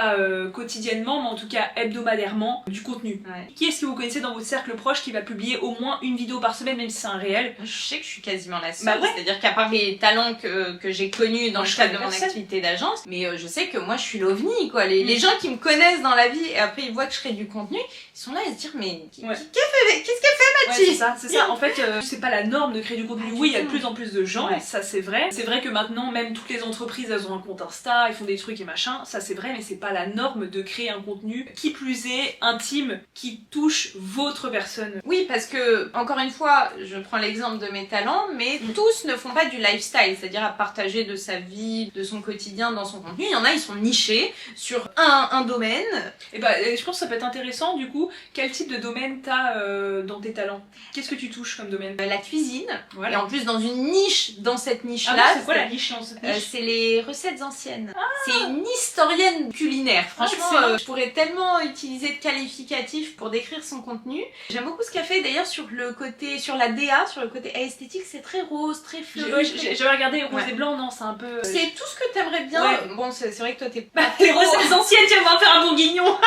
S2: quotidiennement, mais en tout cas hebdomadairement, du contenu. Qui est-ce que vous connaissez dans votre cercle proche qui va publier au moins une vidéo par semaine, même si c'est un réel?
S1: Je sais que je suis quasiment la seule, c'est-à-dire qu'à part les talents que j'ai connus dans le cadre de mon activité d'agence, mais je sais que moi je suis l'ovni, quoi. Les gens qui me connaissent dans la vie et après ils voient que je crée du contenu, ils sont là à se dire mais qu'est-ce qu'elle fait Mathilde?
S2: C'est ça, en fait c'est pas la norme de créer du contenu. Oui, il y a de plus en plus de gens, ça c'est vrai. C'est vrai que maintenant même toutes les entreprises elles ont un compte Insta, ils font des trucs et machin, ça c'est vrai, mais c'est pas la norme de créer un contenu qui plus est intime, qui touche votre personne.
S1: Oui, parce que encore une fois, je prends l'exemple de mes talents, mais tous ne font pas du lifestyle, c'est-à-dire à partager de sa vie, de son quotidien dans son contenu. Il y en a, ils sont nichés sur un domaine.
S2: Et je pense que ça peut être intéressant du coup. Quel type de domaine t'as dans tes talents? Qu'est-ce que tu touches comme domaine?
S1: La cuisine, et en plus dans une niche, dans cette niche-là.
S2: C'est quoi la niche dans cette niche?
S1: C'est les recettes anciennes. C'est une historienne culinaire. Franchement, je pourrais tellement utiliser de qualificatifs pour décrire son contenu. J'aime beaucoup ce qu'elle fait d'ailleurs sur la DA, sur le côté esthétique, c'est très rose, très fleuri.
S2: J'avais regardé rose et blanc, non, c'est un peu...
S1: C'est tout ce que t'aimerais bien. Bon, c'est vrai que toi t'es pas...
S2: Les recettes anciennes, tu vas me faire un bourguignon.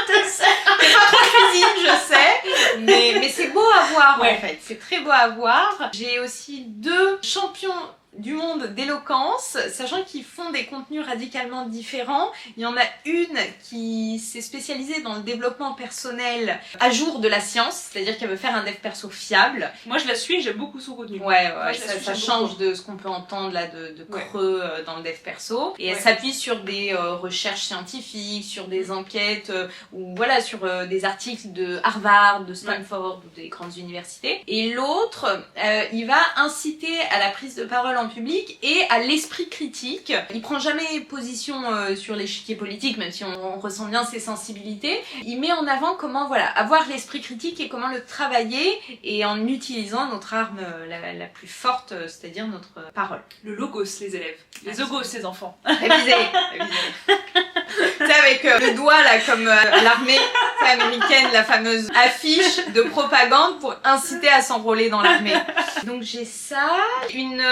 S1: T'es pas trop cuisine, je sais, mais c'est beau à voir en fait. C'est très beau à voir. J'ai aussi 2 champions du monde d'éloquence, sachant qu'ils font des contenus radicalement différents. Il y en a une qui s'est spécialisée dans le développement personnel à jour de la science, c'est-à-dire qu'elle veut faire un dev perso fiable.
S2: Moi je la suis, j'aime beaucoup son contenu.
S1: Ça change de ce qu'on peut entendre là de creux dans le dev perso. Et elle s'appuie sur des recherches scientifiques, sur des enquêtes, ou voilà, sur des articles de Harvard, de Stanford ou des grandes universités. Et l'autre, il va inciter à la prise de parole en public et à l'esprit critique. Il prend jamais position sur l'échiquier politique, même si on ressent bien ses sensibilités. Il met en avant comment avoir l'esprit critique et comment le travailler, et en utilisant notre arme la plus forte, c'est-à-dire notre parole.
S2: Le logos, les élèves. Les ogos, les enfants.
S1: Révisez. Tu sais, avec le doigt là, comme l'armée américaine, la fameuse affiche de propagande pour inciter à s'enrôler dans l'armée. Donc j'ai ça, une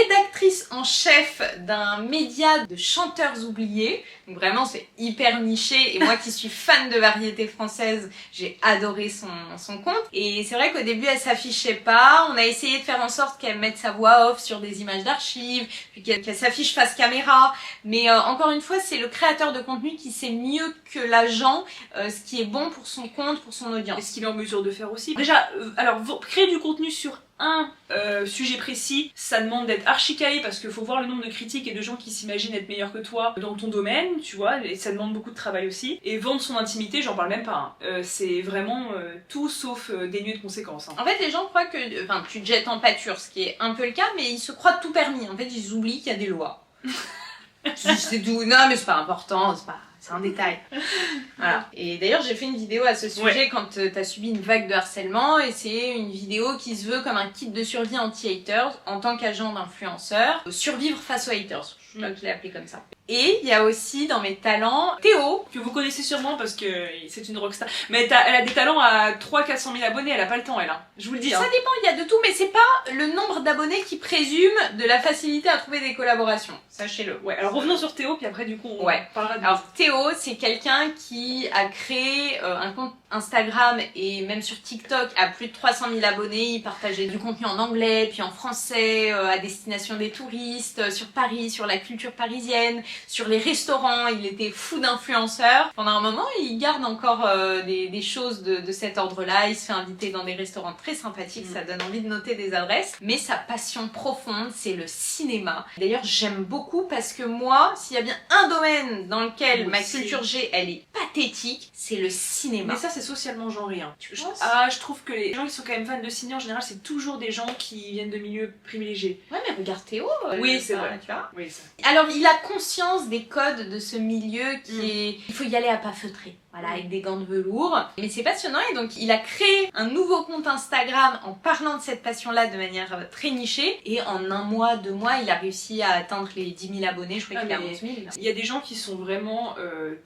S1: rédactrice en chef d'un média de chanteurs oubliés. Donc vraiment c'est hyper niché et moi qui suis fan de variété française, j'ai adoré son compte. Et c'est vrai qu'au début elle s'affichait pas, on a essayé de faire en sorte qu'elle mette sa voix off sur des images d'archives, puis qu'elle s'affiche face caméra. Mais encore une fois c'est le créateur de contenu qui sait mieux que l'agent ce qui est bon pour son compte, pour son audience.
S2: Et ce qu'il est en mesure de faire aussi. Déjà, alors créer du contenu sur un sujet précis, ça demande d'être archi calé parce qu'il faut voir le nombre de critiques et de gens qui s'imaginent être meilleurs que toi dans ton domaine, tu vois, et ça demande beaucoup de travail aussi. Et vendre son intimité, j'en parle même pas. Hein. C'est vraiment tout sauf dénué de conséquences. Hein.
S1: En fait, les gens croient que tu te jettes en pâture, ce qui est un peu le cas, mais ils se croient tout permis. En fait, ils oublient qu'il y a des lois. C'est tout. Non, mais c'est pas important, c'est un détail. Voilà. Et d'ailleurs, j'ai fait une vidéo à ce sujet quand t'as subi une vague de harcèlement et c'est une vidéo qui se veut comme un kit de survie anti-haters en tant qu'agent d'influenceur. Survivre face aux haters. Je crois que je l'ai appelé comme ça. Et il y a aussi dans mes talents Théo,
S2: que vous connaissez sûrement parce que c'est une rockstar. Mais elle a des talents à 300-400 000 abonnés, elle a pas le temps elle. Hein. Je vous le dis.
S1: Ça dépend, il y a de tout, mais c'est pas le nombre d'abonnés qui présume de la facilité à trouver des collaborations. Sachez-le.
S2: Ouais, alors revenons sur Théo, puis après du coup on parlera de...
S1: Alors Théo, c'est quelqu'un qui a créé un compte Instagram et même sur TikTok à plus de 300 000 abonnés. Il partageait du contenu en anglais, puis en français, à destination des touristes, sur Paris, sur la culture parisienne, sur les restaurants. Il était fou d'influenceurs. Pendant un moment, il garde encore des choses de cet ordre-là. Il se fait inviter dans des restaurants très sympathiques, ça donne envie de noter des adresses. Mais sa passion profonde, c'est le cinéma. D'ailleurs, j'aime beaucoup parce que moi, s'il y a bien un domaine dans lequel ma culture G, elle est pathétique, c'est le cinéma.
S2: Mais ça, c'est socialement genré. Hein. Je trouve que les gens qui sont quand même fans de ciné, en général, c'est toujours des gens qui viennent de milieux privilégiés.
S1: Ouais, mais regarde Théo.
S2: Oui, c'est vrai.
S1: Tu vois.
S2: Oui, ça.
S1: Alors, il a conscience des codes de ce milieu qui est... Il faut y aller à pas feutrer. Voilà, avec des gants de velours. Mais c'est passionnant et donc il a créé un nouveau compte Instagram en parlant de cette passion-là de manière très nichée. Et en 1 mois, 2 mois, il a réussi à atteindre les 10 000 abonnés. Je crois qu'il a 11 000.
S2: Il y a des gens qui sont vraiment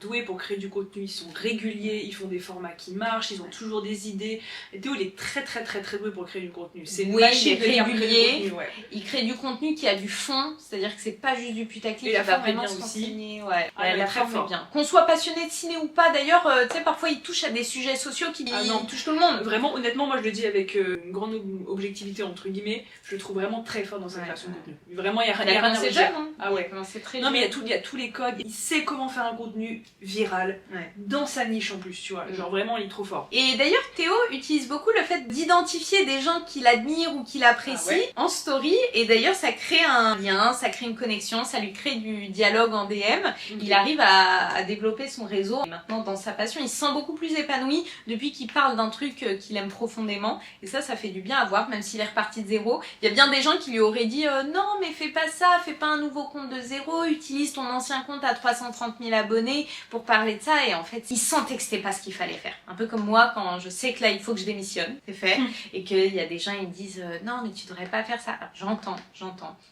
S2: doués pour créer du contenu. Ils sont réguliers, ils font des formats qui marchent, ils ont toujours des idées. Et Théo, il est très doué pour créer du contenu. C'est une machine
S1: il est régulier. Il crée du contenu qui a du fond, c'est-à-dire que c'est pas juste du putaclic.
S2: Et la forme est bien
S1: aussi.
S2: La
S1: forme est bien. Qu'on soit passionné de ciné ou pas, d'ailleurs, tu sais, parfois il touche à des sujets sociaux qui touchent tout le monde.
S2: Vraiment, honnêtement, moi je le dis avec une grande objectivité, entre guillemets, je le trouve vraiment très fort dans sa création de contenu. Vraiment, il y a rien à dire.
S1: Jeune, hein.
S2: Ah ouais.
S1: Très
S2: non, mais il y a tous les codes. Il sait comment faire un contenu viral dans sa niche en plus, tu vois. Genre vraiment, il est trop fort.
S1: Et d'ailleurs, Théo utilise beaucoup le fait d'identifier des gens qu'il admire ou qu'il apprécie en story. Et d'ailleurs, ça crée un lien, ça crée une connexion, ça lui crée du dialogue en DM. Il arrive à développer son réseau. Et maintenant, dans sa passion, il se sent beaucoup plus épanoui depuis qu'il parle d'un truc qu'il aime profondément. Et ça fait du bien à voir, même s'il est reparti de zéro. Il y a bien des gens qui lui auraient dit non, mais fais pas ça, fais pas un nouveau compte de zéro, utilise ton ancien compte à 330 000 abonnés pour parler de ça. Et en fait, il sentait que c'était pas ce qu'il fallait faire. Un peu comme moi, quand je sais que là, il faut que je démissionne, c'est fait, et qu'il y a des gens, ils me disent non, mais tu devrais pas faire ça. J'entends.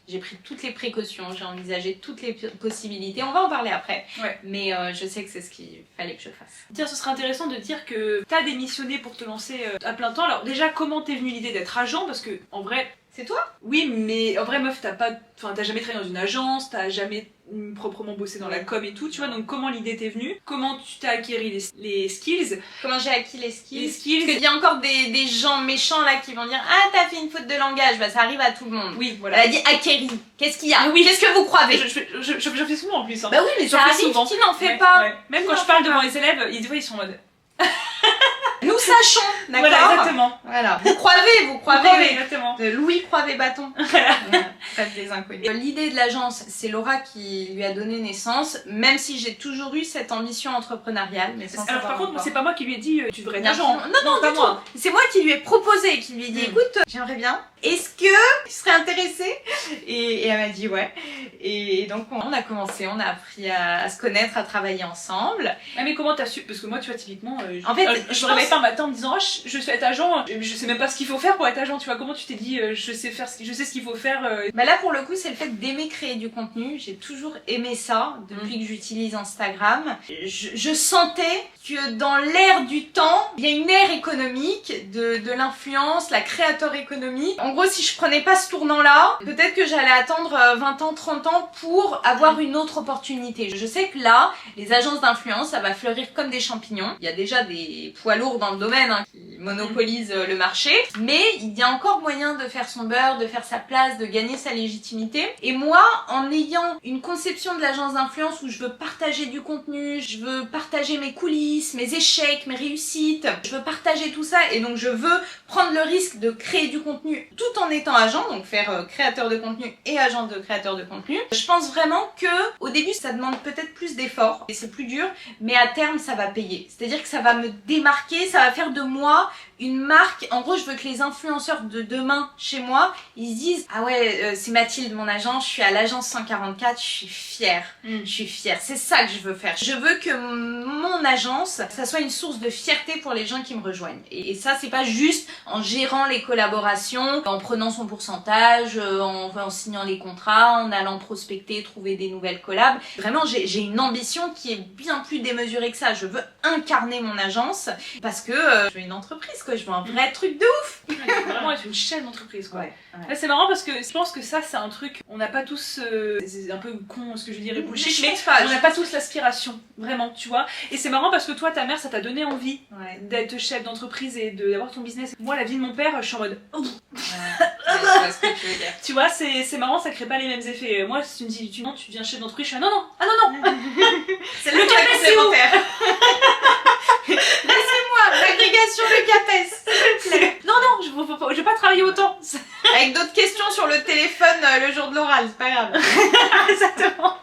S1: J'ai pris toutes les précautions, j'ai envisagé toutes les possibilités. On va en parler après. Mais je sais que c'est ce qu'il fallait que je fasse.
S2: Tiens, ce serait intéressant de dire que t'as démissionné pour te lancer à plein temps. Alors déjà, comment t'es venue l'idée d'être agent? Parce que en vrai,
S1: c'est toi?
S2: Oui, mais en vrai, meuf, t'as jamais travaillé dans une agence, t'as jamais proprement bossé dans la com et tout, tu vois. Donc comment l'idée t'est venue? Comment tu t'as acquéri les skills?
S1: Comment j'ai acquis les skills? Parce qu'il y a encore des gens méchants là qui vont dire ah t'as fait une faute de langage, bah ça arrive à tout le monde.
S2: Oui, voilà.
S1: Elle a dit acquéri. Qu'est-ce qu'il y a? Qu'est-ce que vous croyez?
S2: Je fais souvent en plus. Hein.
S1: Bah oui, mais ça arrive, tu n'en fais pas.
S2: Même quand je parle devant les élèves, des fois ils sont en mode.
S1: Nous sachons, d'accord?
S2: Voilà, exactement.
S1: Voilà. Vous croyez,
S2: exactement.
S1: De Louis Croivet-Bâton. Faites des inconnus. L'idée de l'agence, c'est Laura qui lui a donné naissance, même si j'ai toujours eu cette ambition entrepreneuriale. Mais sans
S2: alors par contre, c'est pas moi qui lui ai dit tu devrais être
S1: agent. Non, pas moi. C'est moi qui lui ai proposé, qui lui ai dit écoute, j'aimerais bien. Est-ce que tu serais intéressée? Et elle m'a dit ouais. Et donc on a commencé, on a appris à se connaître, à travailler ensemble.
S2: Ah mais comment t'as su? Parce que moi, tu vois, typiquement,
S1: en fait,
S2: je me réveille pas un matin en me disant oh, je suis être agent, je sais même pas ce qu'il faut faire pour être agent, tu vois. Comment tu t'es dit je sais ce qu'il faut faire
S1: Bah là pour le coup c'est le fait d'aimer créer du contenu. J'ai toujours aimé ça depuis que j'utilise Instagram. Je sentais que dans l'ère du temps, il y a une ère économique de l'influence, la créateur économique. En gros, si je prenais pas ce tournant-là, peut-être que j'allais attendre 20 ans, 30 ans pour avoir une autre opportunité. Je sais que là, les agences d'influence, ça va fleurir comme des champignons. Il y a déjà des poids lourds dans le domaine qui monopolisent le marché, mais il y a encore moyen de faire son beurre, de faire sa place, de gagner sa légitimité. Et moi, en ayant une conception de l'agence d'influence où je veux partager du contenu, je veux partager mes coulisses, mes échecs, mes réussites, je veux partager tout ça et donc je veux prendre le risque de créer du contenu tout en étant agent, donc faire créateur de contenu et agent de créateur de contenu. Je pense vraiment que au début ça demande peut-être plus d'efforts et c'est plus dur, mais à terme ça va payer. C'est-à-dire que ça va me démarquer, ça va faire de moi une marque. En gros, je veux que les influenceurs de demain chez moi, ils se disent ah ouais, c'est Mathilde mon agent, je suis à l'agence 144, je suis fière. Je suis fière. C'est ça que je veux faire. Je veux que mon agence, ça soit une source de fierté pour les gens qui me rejoignent. Et ça, c'est pas juste en gérant les collaborations, en prenant son pourcentage, en signant les contrats, en allant prospecter, trouver des nouvelles collabs. Vraiment, j'ai une ambition qui est bien plus démesurée que ça. Je veux incarner mon agence parce que je veux une entreprise, quoi. Je veux un vrai truc de ouf.
S2: Vraiment être une chaîne d'entreprise, quoi.
S1: Ouais.
S2: Là, c'est marrant parce que je pense que ça, c'est un truc, on n'a pas tous, c'est un peu con ce que je dirais, bullshit, mais on n'a pas tous l'aspiration, vraiment, tu vois. Et c'est marrant parce que toi, ta mère, ça t'a donné envie d'être chef d'entreprise et d'avoir ton business. Moi, la vie de mon père, je suis en mode. Tu vois, c'est marrant, ça crée pas les mêmes effets. Moi, si tu me dis, non, tu deviens chef d'entreprise, je suis non,
S1: c'est le CAPES, c'est où laissez-moi l'agrégation, le CAPES, s'il vous plaît.
S2: Non, je vais pas travailler autant.
S1: Avec d'autres questions sur le téléphone le jour de l'oral, c'est pas grave.
S2: Exactement.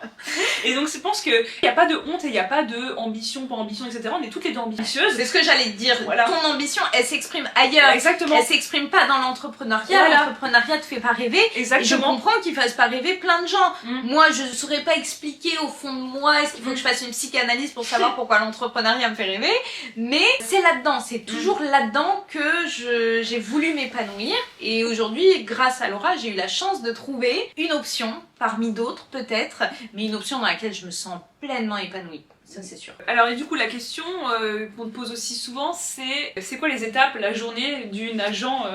S2: Et donc je pense qu'il n'y a pas de honte et il n'y a pas de ambition, pas ambition, etc. On est toutes les deux ambitieuses.
S1: C'est ce que j'allais te dire.
S2: Voilà.
S1: Ton ambition, elle s'exprime ailleurs.
S2: Exactement.
S1: Elle s'exprime pas dans l'entrepreneuriat.
S2: Voilà.
S1: L'entrepreneuriat te fait pas rêver.
S2: Exactement.
S1: Et je comprends qu'il fasse pas rêver plein de gens. Moi, je saurais pas expliquer au fond de moi est-ce qu'il faut que je fasse une psychanalyse pour savoir pourquoi l'entrepreneuriat me fait rêver. Mais c'est là-dedans, c'est toujours là-dedans que j'ai voulu m'épanouir. Et aujourd'hui, grâce à Laura, j'ai eu la chance de trouver une option, parmi d'autres peut-être, mais une option dans laquelle je me sens pleinement épanouie. Ça, c'est sûr.
S2: Alors, et du coup, la question qu'on te pose aussi souvent, c'est quoi les étapes, la journée d'une agent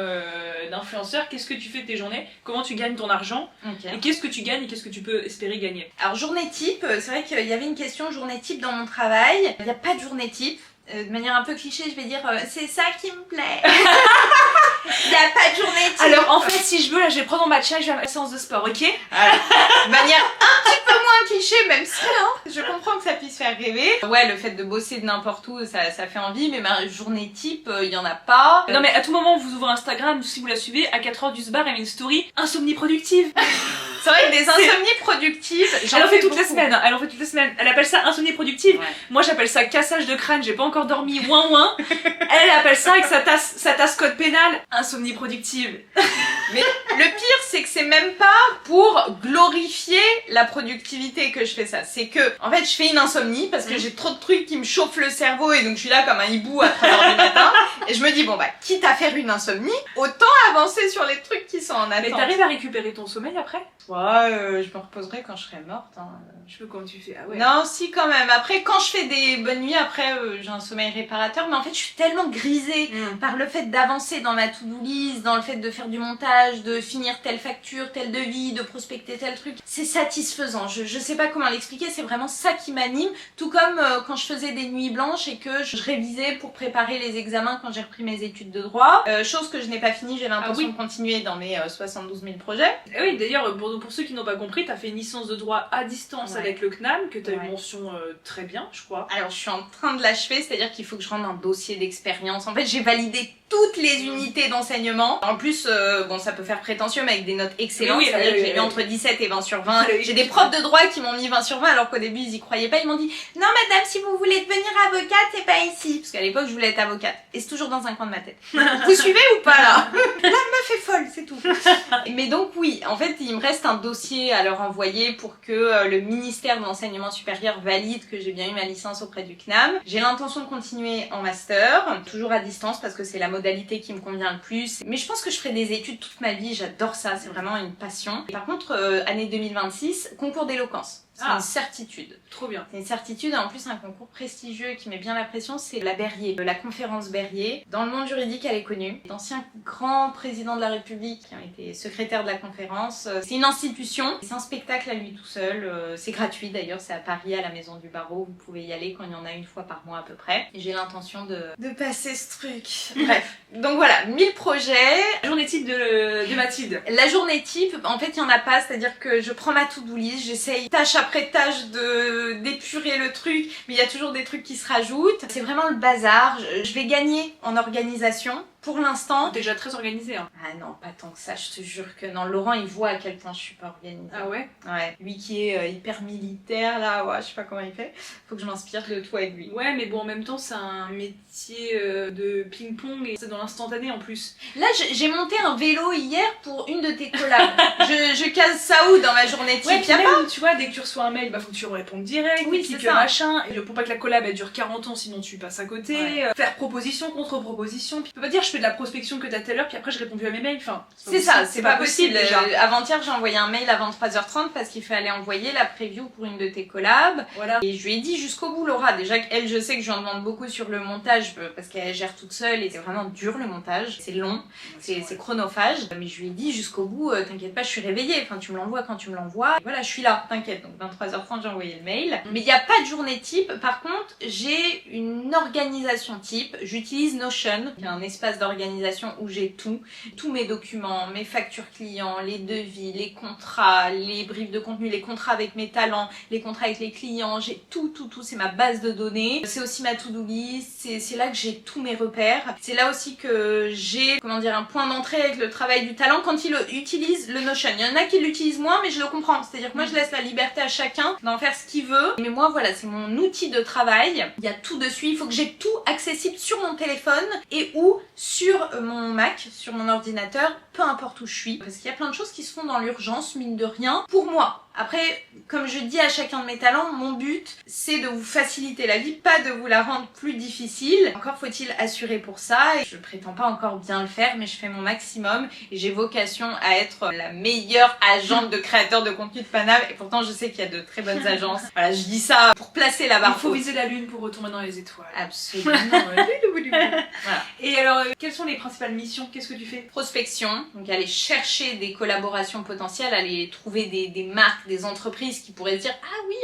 S2: d'influenceur? Qu'est-ce que tu fais de tes journées? Comment tu gagnes ton argent? Et qu'est-ce que tu gagnes et qu'est-ce que tu peux espérer gagner?
S1: Alors, journée type, c'est vrai qu'il y avait une question journée type dans mon travail. Il n'y a pas de journée type. De manière un peu cliché, je vais dire c'est ça qui me plaît. Il n'y a pas de journée type.
S2: Alors en fait, si je veux, là je vais prendre mon matcha et je vais à ma séance de sport, ok?
S1: De manière un petit peu moins cliché, même si je comprends que ça puisse faire rêver. Ouais, le fait de bosser de n'importe où, ça fait envie, mais ma journée type, il n'y en a pas.
S2: Non mais à tout moment, vous ouvrez Instagram, si vous la suivez, à 4h du bar, elle met une story insomnie productive.
S1: C'est vrai que des insomnies productives,
S2: elle en fait toutes les semaines, elle en fait toutes les semaines. Elle appelle ça insomnie productive. Ouais. Moi j'appelle ça cassage de crâne, j'ai pas encore dormi, ouin. Elle appelle ça avec sa tasse code pénal, insomnie productive.
S1: Mais le pire, c'est que c'est même pas pour glorifier la productivité que je fais ça. C'est que, en fait, je fais une insomnie parce que j'ai trop de trucs qui me chauffent le cerveau et donc je suis là comme un hibou à 3h du matin. Et je me dis, bon bah, quitte à faire une insomnie, autant avancer sur les trucs qui sont en attente.
S2: Mais t'arrives à récupérer ton sommeil après?
S1: Ouais, je me reposerai quand je serai morte.
S2: Je veux comment tu fais? Ah ouais.
S1: Non, si quand même. Après, quand je fais des bonnes nuits, après, j'ai un sommeil réparateur. Mais en fait, je suis tellement grisée par le fait d'avancer dans ma to-do list, dans le fait de faire du montage, de finir telle facture, tel devis, de prospecter tel truc. C'est satisfaisant. Je sais pas comment l'expliquer. C'est vraiment ça qui m'anime. Tout comme quand je faisais des nuits blanches et que je révisais pour préparer les examens quand j'ai repris mes études de droit. Chose que je n'ai pas finie. J'ai l'intention de continuer dans mes 72 000 projets.
S2: Et oui, d'ailleurs, pour ceux qui n'ont pas compris, t'as fait une licence de droit à distance avec le CNAM, que t'as eu mention très bien, je crois.
S1: Alors, je suis en train de l'achever, c'est-à-dire qu'il faut que je rende un dossier d'expérience. En fait, j'ai validé toutes les unités d'enseignement. En plus, bon, ça peut faire prétentieux, mais avec des notes excellentes. C'est-à-dire que j'ai eu entre 17 et 20 sur 20. J'ai des profs de droit qui m'ont mis 20 sur 20, alors qu'au début, ils y croyaient pas. Ils m'ont dit, non, madame, si vous voulez devenir avocate, c'est pas ici. Parce qu'à l'époque, je voulais être avocate. Et c'est toujours dans un coin de ma tête. Vous suivez ou pas, là? La meuf est folle, c'est tout. Mais donc, oui, en fait, il me reste un dossier à leur envoyer pour que le ministère de l'enseignement supérieur valide que j'ai bien eu ma licence auprès du CNAM. J'ai l'intention de continuer en master, toujours à distance parce que c'est la modalité qui me convient le plus. Mais je pense que je ferai des études toute ma vie, j'adore ça, c'est vraiment une passion. Et par contre, année 2026, concours d'éloquence. C'est une certitude.
S2: Trop bien.
S1: C'est une certitude et en plus un concours prestigieux qui met bien la pression, c'est la Berryer, la conférence Berryer. Dans le monde juridique, elle est connue. D'anciens grands présidents de la République qui ont été secrétaires de la conférence. C'est une institution, c'est un spectacle à lui tout seul. C'est gratuit d'ailleurs, c'est à Paris, à la Maison du Barreau. Vous pouvez y aller quand il y en a une fois par mois à peu près. Et j'ai l'intention de passer ce truc. Bref, donc voilà, 1000 projets.
S2: Journée type de Mathilde.
S1: La journée type, en fait, il n'y en a pas, c'est-à-dire que je prends ma to-do list, j'essaye tâche après tâche d'épurer le truc, mais il y a toujours des trucs qui se rajoutent. C'est vraiment le bazar. Je vais gagner en organisation. Pour l'instant...
S2: Déjà très organisée, hein.
S1: Ah non, pas tant que ça, je te jure que non. Laurent, il voit à quel point je suis pas organisée.
S2: Ah ouais?
S1: Ouais. Lui qui est hyper militaire, là, ouais, je sais pas comment il fait. Faut que je m'inspire de toi et de lui.
S2: Ouais, mais bon, en même temps, c'est un métier de ping-pong et c'est dans l'instantané en plus.
S1: Là, j'ai monté un vélo hier pour une de tes collabs. je case ça où dans ma journée type?
S2: Ouais,
S1: y a
S2: même,
S1: pas.
S2: tu vois, dès que tu reçois un mail, bah faut que tu répondes direct,
S1: Oui,
S2: clique
S1: c'est ça.
S2: machin, et pour pas que la collab elle dure 40 ans sinon tu passes à côté,
S1: Ouais.
S2: Faire proposition, contre-proposition, puis tu peux pas dire je fais de la prospection que t'as telle heure, puis après je réponds plus à mes mails, enfin...
S1: C'est ça, c'est pas possible.
S2: déjà.
S1: Avant-hier, j'ai envoyé un mail à 23h30 parce qu'il fallait envoyer la preview pour une de tes collabs.
S2: Voilà.
S1: Et je lui ai dit jusqu'au bout, Laura. Déjà qu'elle, je sais que je lui en demande beaucoup sur le montage parce qu'elle gère toute seule et c'est vraiment dur le montage. C'est long, c'est chronophage. Mais je lui ai dit jusqu'au bout, t'inquiète pas, je suis réveillée. Enfin, tu me l'envoies quand tu me l'envoies. Et voilà, je suis là, t'inquiète. Donc 23h30, j'ai envoyé le mail. Mais il n'y a pas de journée type. Par contre, j'ai une organisation type. J'utilise Notion, qui est un espace d'organisation où j'ai tout. Tous mes documents, mes factures clients, les devis, les contrats, les briefs de contenu, les contrats avec mes talents, les contrats avec les clients, j'ai tout, c'est ma base de données. C'est aussi ma to-do list, c'est là que j'ai tous mes repères. C'est là aussi que j'ai, comment dire, un point d'entrée avec le travail du talent quand il utilise le Notion. Il y en a qui l'utilisent moins, mais je le comprends. C'est-à-dire que moi, je laisse la liberté à chacun d'en faire ce qu'il veut. Mais moi, voilà, c'est mon outil de travail. Il y a tout dessus. Il faut que j'ai tout accessible sur mon téléphone et ou sur mon Mac, sur mon ordinateur, peu importe où je suis. Parce qu'il y a plein de choses qui se font dans l'urgence, mine de rien, pour moi. Après, comme je dis à chacun de mes talents, mon but, c'est de vous faciliter la vie, pas de vous la rendre plus difficile. Encore faut-il assurer pour ça, et je prétends pas encore bien le faire, mais je fais mon maximum, et j'ai vocation à être la meilleure agente de créateur de contenu de Paname, et pourtant je sais qu'il y a de très bonnes agences. Voilà, je dis ça pour placer la barre.
S2: Il faut viser la lune pour retomber dans les étoiles.
S1: Absolument. Voilà.
S2: Et alors, quelles sont les principales missions? Qu'est-ce que tu fais?
S1: Prospection, donc aller chercher des collaborations potentielles, aller trouver des marques, des entreprises qui pourraient se dire ah oui,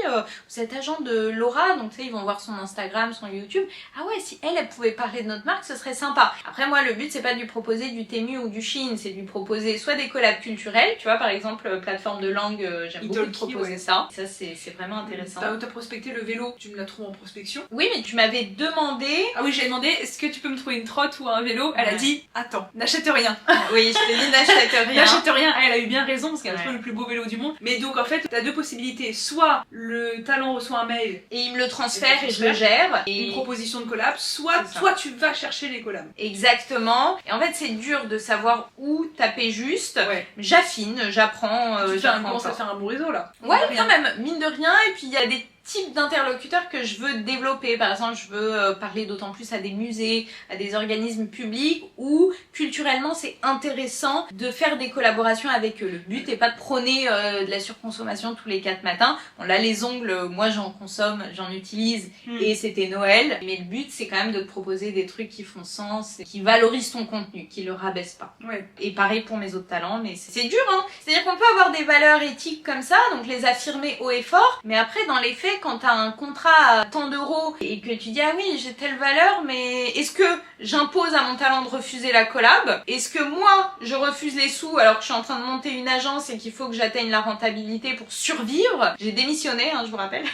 S1: vous êtes agent de Laura, donc tu sais, ils vont voir son Instagram, son YouTube, ah ouais, si elle pouvait parler de notre marque, ce serait sympa. Après moi, le but c'est pas de lui proposer du Temu ou du Shein, c'est de lui proposer soit des collabs culturels, tu vois, par exemple plateforme de langue, j'aime beaucoup proposer ça. Ça c'est vraiment intéressant.
S2: T'as prospecté le vélo, tu me l'as trouvé en prospection.
S1: Oui, mais tu m'avais demandé...
S2: Ah oui, j'ai demandé est-ce que tu peux me trouver une trotte ou un vélo. Elle a dit attends, n'achète rien.
S1: Oui, je t'ai dit n'achète rien.
S2: N'achète rien. Elle a eu bien raison parce qu'elle a trouvé le plus beau vélo du monde. Mais donc en fait, t'as deux possibilités. Soit le talent reçoit un mail
S1: et il me le transfère et je le gère. Et
S2: une proposition de collab, soit toi tu vas chercher les collabs.
S1: Exactement. Et en fait, c'est dur de savoir où taper juste.
S2: Ouais.
S1: J'affine, j'apprends.
S2: Tu commences à faire un bon réseau là.
S1: Ouais, quand même, mine de rien. Et puis il y a des types d'interlocuteurs que je veux développer. Par exemple, je veux parler d'autant plus à des musées, à des organismes publics où culturellement c'est intéressant de faire des collaborations avec eux. Le but n'est pas de prôner de la surconsommation tous les 4 matins. Bon, là, les ongles, moi j'en consomme, j'en utilise et c'était Noël. Mais le but c'est quand même de te proposer des trucs qui font sens, qui valorisent ton contenu, qui le rabaissent pas.
S2: Ouais.
S1: Et pareil pour mes autres talents, mais c'est dur, hein. C'est-à-dire qu'on peut avoir des valeurs éthiques comme ça, donc les affirmer haut et fort, mais après dans les faits, quand t'as un contrat à tant d'euros et que tu dis ah oui j'ai telle valeur, mais est-ce que j'impose à mon talent de refuser la collab? Est-ce que moi je refuse les sous alors que je suis en train de monter une agence et qu'il faut que j'atteigne la rentabilité pour survivre? J'ai démissionné, hein, je vous rappelle.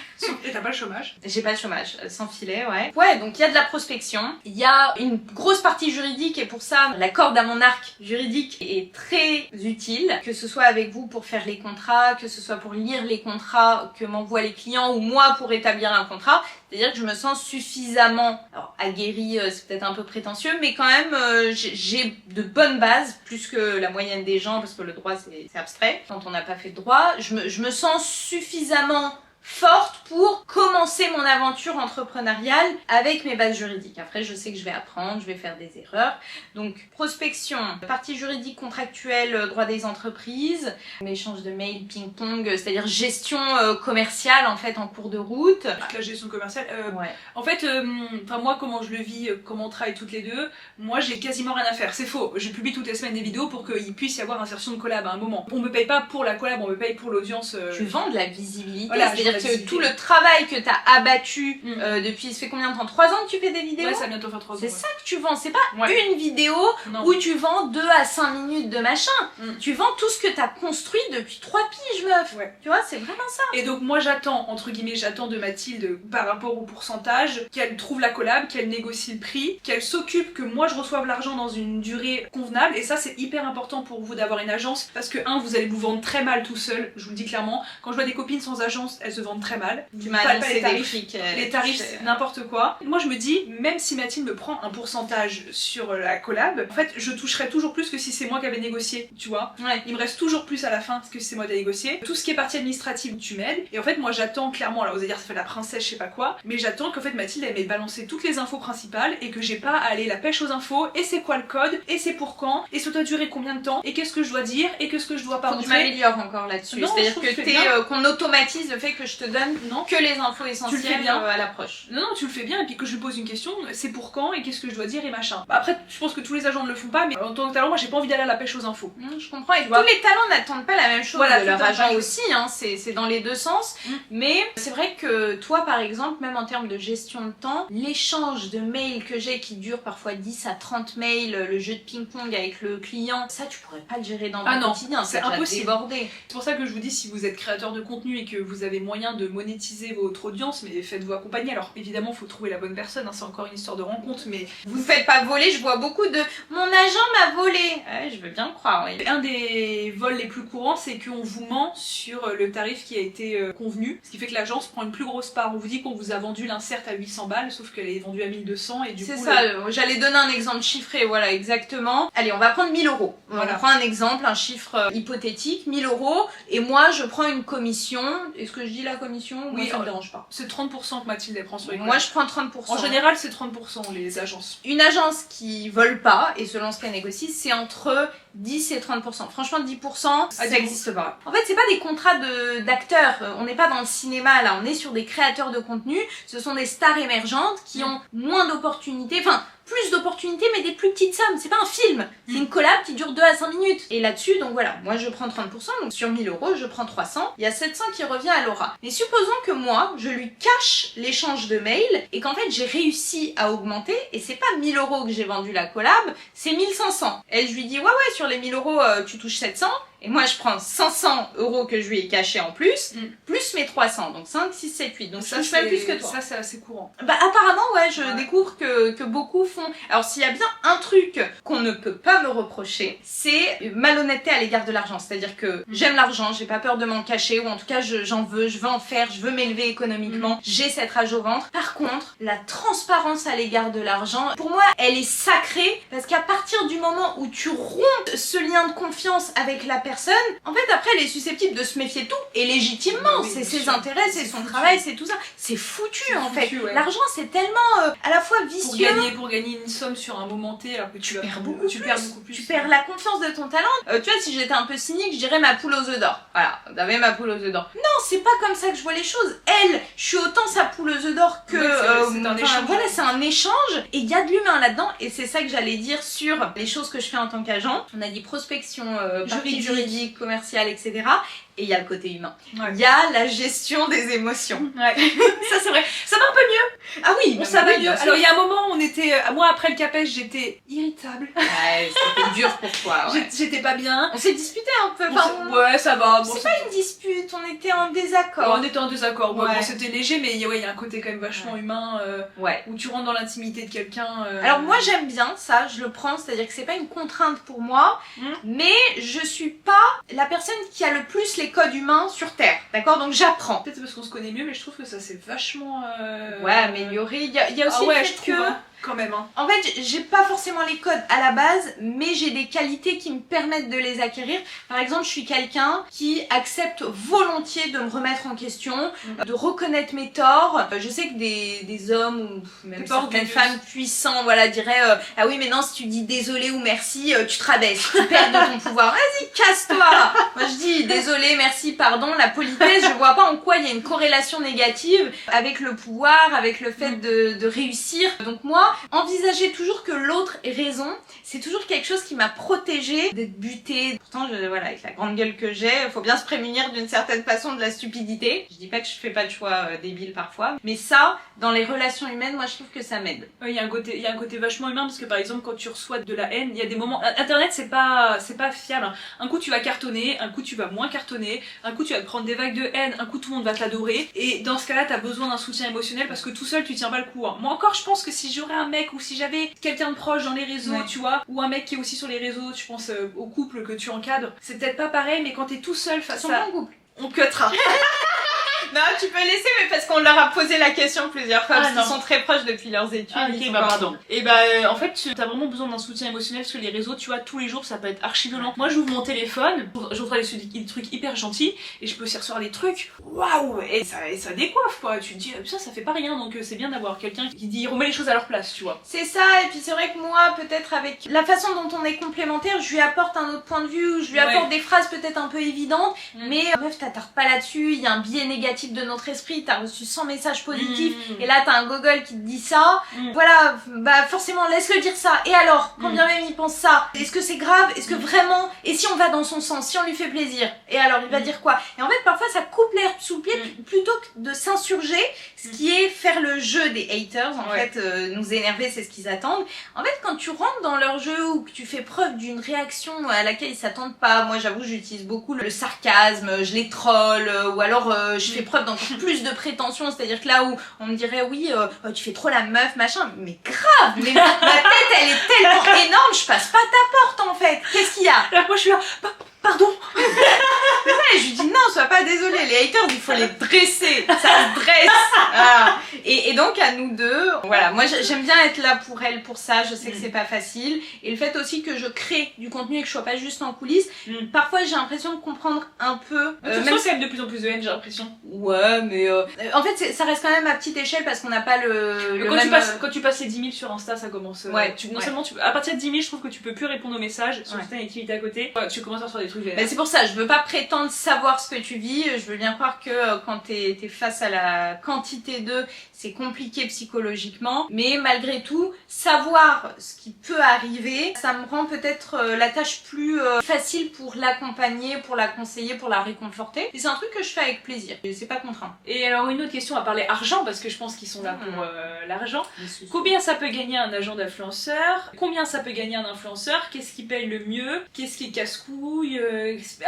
S2: Et t'as pas le chômage?
S1: J'ai pas le chômage, sans filet, ouais. Ouais, donc il y a de la prospection, il y a une grosse partie juridique et pour ça la corde à mon arc juridique est très utile, que ce soit avec vous pour faire les contrats, que ce soit pour lire les contrats que m'envoient les clients ou moi pour établir un contrat. C'est-à-dire que je me sens suffisamment, alors aguerrie, c'est peut-être un peu prétentieux, mais quand même j'ai de bonnes bases, plus que la moyenne des gens, parce que le droit c'est abstrait, quand on n'a pas fait de droit. Je me sens suffisamment forte pour commencer mon aventure entrepreneuriale avec mes bases juridiques. Après, je sais que je vais apprendre, je vais faire des erreurs. Donc, prospection, partie juridique contractuelle, droit des entreprises, échange de mails, ping-pong, c'est-à-dire gestion commerciale en fait en cours de route.
S2: La gestion commerciale,
S1: Ouais.
S2: en fait, moi comment je le vis, comment on travaille toutes les deux, moi j'ai quasiment rien à faire, c'est faux. Je publie toutes les semaines des vidéos pour qu'il puisse y avoir insertion de collab à un moment. On me paye pas pour la collab, on me paye pour l'audience.
S1: Tu vends de la visibilité,
S2: Voilà,
S1: c'est-à-dire
S2: la
S1: que
S2: visibilité.
S1: tout le travail que tu as abattu depuis, ça fait combien de temps? 3 ans que tu fais des vidéos?
S2: Ouais, ça va bientôt faire 3 ans.
S1: C'est
S2: ouais.
S1: ça que tu vends, c'est pas
S2: Ouais.
S1: une vidéo
S2: Non.
S1: où tu vends 2 à 5 minutes de machin. Tu vends tout ce que tu as construit depuis 3 piges, meuf.
S2: Ouais.
S1: Tu vois, c'est vraiment ça.
S2: Et donc moi j'attends, entre guillemets, j'attends de Mathilde par rapport au pourcentage, qu'elle trouve la collab, qu'elle négocie le prix, qu'elle s'occupe que moi je reçoive l'argent dans une durée convenable. Et ça c'est hyper important pour vous d'avoir une agence, parce que vous allez vous vendre très mal tout seul, je vous le dis clairement. Quand je vois des copines sans agence, elles se vendent très mal.
S1: Tu m'as
S2: Pas
S1: annoncé
S2: les
S1: des
S2: tarifs.
S1: frics.
S2: Les tarifs, c'est n'importe quoi. Moi, je me dis, même si Mathilde me prend un pourcentage sur la collab, en fait, je toucherai toujours plus que si c'est moi qui avais négocié, tu vois.
S1: Ouais.
S2: Il me reste toujours plus à la fin que si c'est moi qui ai négocié. Tout ce qui est partie administrative, tu m'aides. Et en fait, moi, j'attends clairement, alors vous allez dire, ça fait la princesse, je sais pas quoi, mais j'attends qu'en fait, Mathilde, elle m'ait balancé toutes les infos principales et que j'ai pas à aller la pêche aux infos, et c'est quoi le code, et c'est pour quand, et ça doit durer combien de temps, et qu'est-ce que je dois dire, et qu'est-ce que je dois pas
S1: Faut que je
S2: montrer.
S1: m'améliore encore là-dessus.
S2: Non, je
S1: C'est-à-dire
S2: trouve
S1: que
S2: que tu fais bien.
S1: qu'on automatise le fait que je te donne
S2: Non.
S1: que les infos
S2: Tu le
S1: essentielles
S2: fais bien.
S1: à l'approche.
S2: Non, tu le fais bien, et puis que je lui pose une question, c'est pour quand, et qu'est-ce que je dois dire, et machin. Bah, après, je pense que tous les agents ne le font pas, mais en tant que talent, moi, j'ai pas envie d'aller à la pêche aux infos.
S1: Je comprends. Et
S2: Tu vois.
S1: tous les talents n'attendent pas la même chose
S2: Voilà,
S1: de
S2: tout
S1: leur
S2: à
S1: agent
S2: fait.
S1: aussi, hein. C'est dans les deux sens. Mais c'est vrai que toi, par exemple, même en termes de gestion de temps, l'échange de mails que j'ai qui dure parfois 10 à 30 mails, le jeu de ping-pong avec le client, ça, tu pourrais pas le gérer dans
S2: Ah
S1: ton
S2: non,
S1: quotidien.
S2: c'est
S1: Ça va
S2: impossible.
S1: déborder.
S2: C'est pour ça que je vous dis, si vous êtes créateur de contenu et que vous avez moyen de monétiser votre audience, mais faites-vous accompagner. Alors évidemment, il faut trouver la bonne personne, c'est encore une histoire de rencontre, mais
S1: Vous faites pas voler, je vois beaucoup de mon agent m'a volé. Ouais, je veux bien le croire, oui.
S2: un des vols les plus courants, c'est qu'on vous ment sur le tarif qui a été convenu, ce qui fait que l'agence prend une plus grosse part. On vous dit qu'on vous a vendu l'insert à 800 balles, sauf qu'elle est vendue à 1200 et du
S1: C'est
S2: coup...
S1: ça, j'allais donner un exemple chiffré, voilà, exactement. Allez, on va prendre 1000 euros.
S2: Voilà.
S1: On prend un exemple, un chiffre hypothétique, 1000 euros, et moi je prends une commission. Est-ce que je dis la commission?
S2: Oui,
S1: Moi, ça me dérange pas.
S2: C'est 30% que Mathilde elle prend sur les
S1: Moi je prends 30%.
S2: En général, c'est 30% les agences.
S1: Une agence qui vole pas, et selon ce qu'elle négocie, c'est entre 10 et 30%. Franchement, 10%, ça n'existe pas. En fait, c'est pas des contrats d'acteurs. On n'est pas dans le cinéma, là. On est sur des créateurs de contenu. Ce sont des stars émergentes qui ont moins d'opportunités. Enfin, plus d'opportunités, mais des plus petites sommes. C'est pas un film. C'est une collab qui dure 2 à 5 minutes. Et là-dessus, donc voilà, moi je prends 30%. Donc sur 1000 euros, je prends 300. Il y a 700 qui revient à Laura. Mais supposons que moi, je lui cache l'échange de mails et qu'en fait, j'ai réussi à augmenter. Et c'est pas 1000 euros que j'ai vendu la collab, c'est 1500. Elle, je lui dis, ouais, sur les 1000 euros, tu touches 700. Et moi, je prends 500 euros que je lui ai caché en plus, plus mes 300. Donc 5, 6, 7, 8. Donc ça, je fais plus que toi.
S2: Ça, c'est assez courant.
S1: Bah apparemment, ouais, je découvre que beaucoup font. Alors s'il y a bien un truc qu'on ne peut pas me reprocher, c'est malhonnêteté à l'égard de l'argent. C'est-à-dire que j'aime l'argent, j'ai pas peur de m'en cacher, ou en tout cas j'en veux, je veux en faire, je veux m'élever économiquement, j'ai cette rage au ventre. Par contre, la transparence à l'égard de l'argent, pour moi, elle est sacrée, parce qu'à partir du moment où tu romps ce lien de confiance avec la personne, en fait après elle est susceptible de se méfier de tout, et légitimement,
S2: Oui,
S1: c'est
S2: bien
S1: ses
S2: sûr.
S1: intérêts, c'est son travail, c'est tout ça. C'est foutu en fait.
S2: Ouais.
S1: L'argent c'est tellement à la fois vicieux.
S2: Pour gagner une somme sur un moment T, alors que tu
S1: perds
S2: perds
S1: beaucoup
S2: plus.
S1: Tu perds la confiance de ton talent. Tu vois, si j'étais un peu cynique, je dirais ma poule aux œufs d'or. Voilà, t'avais ma poule aux œufs d'or. Non, c'est pas comme ça que je vois les choses. Elle, je suis autant sa poule aux œufs d'or que...
S2: Ouais, c'est un échange.
S1: Voilà, c'est un échange et il y a de l'humain là-dedans. Et c'est ça que j'allais dire sur les choses que je fais en tant qu'agent. On a dit prospection, partie juridique, commerciale, etc. Et il y a le côté humain.
S2: Ouais.
S1: Il y a la gestion des émotions.
S2: Ouais. Ça c'est vrai. Ça va un peu mieux.
S1: Ah oui,
S2: Ça va mieux.
S1: bien sûr.
S2: Alors il y a un moment, on était, moi après le capège, j'étais irritable.
S1: Ouais, c'était dur pour toi, ouais.
S2: J'étais pas bien.
S1: On s'est disputé un peu.
S2: Ouais, ça va. Bon,
S1: C'est pas une dispute, on était en désaccord.
S2: on était en désaccord. Bon,
S1: Ouais.
S2: bon, c'était léger, mais il y a un côté quand même vachement humain
S1: Ouais.
S2: où tu rentres dans l'intimité de quelqu'un.
S1: Alors moi j'aime bien ça, je le prends, c'est-à-dire que c'est pas une contrainte pour moi, mais je suis pas la personne qui a le plus les codes humains sur Terre, d'accord? Donc j'apprends.
S2: Peut-être parce qu'on se connaît mieux, mais je trouve que ça c'est vachement.
S1: Ouais, améliorer. Il y a aussi
S2: Ah ouais,
S1: le
S2: je
S1: fait
S2: trouve,
S1: que
S2: hein. Quand même, hein.
S1: En fait, j'ai pas forcément les codes à la base, mais j'ai des qualités qui me permettent de les acquérir. Par exemple, je suis quelqu'un qui accepte volontiers de me remettre en question, de reconnaître mes torts. Je sais que des hommes ou même certaines femmes puissants, voilà, diraient ah oui, mais non, si tu dis désolé ou merci, tu te rabaisses, tu perds de ton pouvoir. Vas-y, casse-toi. Moi, je dis désolé, merci, pardon. La politesse, je vois pas en quoi il y a une corrélation négative avec le pouvoir, avec le fait de réussir. Donc moi, envisager toujours que l'autre ait raison, c'est toujours quelque chose qui m'a protégée d'être butée. Pourtant, voilà, avec la grande gueule que j'ai, faut bien se prémunir d'une certaine façon de la stupidité. Je dis pas que je fais pas de choix débiles parfois, mais ça, dans les relations humaines, moi je trouve que ça m'aide.
S2: Il y a un côté vachement humain parce que par exemple quand tu reçois de la haine, il y a des moments. Internet c'est pas fiable. Hein. Un coup tu vas cartonner, un coup tu vas moins cartonner, un coup tu vas te prendre des vagues de haine, un coup tout le monde va t'adorer. Et dans ce cas-là, t'as besoin d'un soutien émotionnel parce que tout seul tu tiens pas le coup. Hein. Moi encore, je pense que si j'aurais un mec ou si j'avais quelqu'un de proche dans les réseaux, tu vois, ou un mec qui est aussi sur les réseaux, tu penses au couple que tu encadres, c'est peut-être pas pareil, mais quand t'es tout seul face à.
S1: Couple.
S2: On cuttera.
S1: Non, tu peux laisser, mais parce qu'on leur a posé la question plusieurs fois, parce qu'ils sont très proches depuis leurs études.
S2: Ah, ok, pardon. Et en fait, t'as vraiment besoin d'un soutien émotionnel parce que les réseaux, tu vois, tous les jours, ça peut être archi violent. Moi, j'ouvre mon téléphone, j'ouvre des trucs hyper gentils, et je peux aussi recevoir des trucs, waouh, et ça décoiffe, quoi. Tu te dis, ça fait pas rien, donc c'est bien d'avoir quelqu'un qui dit, remet les choses à leur place, tu vois.
S1: C'est ça, et puis c'est vrai que moi, peut-être avec la façon dont on est complémentaire, je lui apporte un autre point de vue, je lui apporte des phrases peut-être un peu évidentes, mais meuf, t'attardes pas là-dessus, il y a un biais négatif de notre esprit, t'as reçu 100 messages positifs, et là t'as un gogol qui te dit ça, voilà, bah forcément laisse-le dire ça, et alors, quand bien même il pense ça, est-ce que c'est grave, est-ce que vraiment, et si on va dans son sens, si on lui fait plaisir, et alors il va dire quoi? Et en fait parfois ça coupe l'herbe sous le pied, plutôt que de s'insurger, ce qui est faire le jeu des haters, en fait, nous énerver, c'est ce qu'ils attendent. En fait, quand tu rentres dans leur jeu ou que tu fais preuve d'une réaction à laquelle ils s'attendent pas, moi j'avoue j'utilise beaucoup le sarcasme, je les troll, ou alors je fais preuve d'encore plus de prétention, c'est-à-dire que là où on me dirait oui, tu fais trop la meuf, machin, mais grave, mais ma tête elle est tellement énorme, je passe pas ta porte en fait, qu'est-ce qu'il y a?
S2: Là, moi je suis là, pardon.
S1: C'est ça, et je lui dis non, sois pas désolée, les haters il faut les dresser, ça se dresse. Voilà. Et donc à nous deux, voilà, moi j'aime bien être là pour elle, pour ça, je sais que c'est pas facile, et le fait aussi que je crée du contenu et que je sois pas juste en coulisses, parfois j'ai l'impression de comprendre un peu.
S2: Tu reçois quand même de plus en plus de haine, j'ai l'impression.
S1: Ouais, mais en fait ça reste quand même à petite échelle parce qu'on n'a pas le
S2: quand,
S1: même...
S2: quand tu passes les 10 000 sur Insta, ça commence. Non seulement à partir de 10 000, je trouve que tu peux plus répondre aux messages sur certaines activités à côté. Tu commences à recevoir des trucs.
S1: Bah, c'est pour ça, je veux pas prétendre savoir ce que tu vis, je veux bien croire que quand t'es face à la quantité d'eux, c'est compliqué psychologiquement, mais malgré tout, savoir ce qui peut arriver, ça me rend peut-être la tâche plus facile pour l'accompagner, pour la conseiller, pour la réconforter. Et c'est un truc que je fais avec plaisir, c'est pas contraint.
S2: Et alors une autre question à parler argent, parce que je pense qu'ils sont là pour l'argent. Combien ça peut gagner un agent d'influenceur? Combien ça peut gagner un influenceur? Qu'est-ce qui paye le mieux? Qu'est-ce qui casse-couille?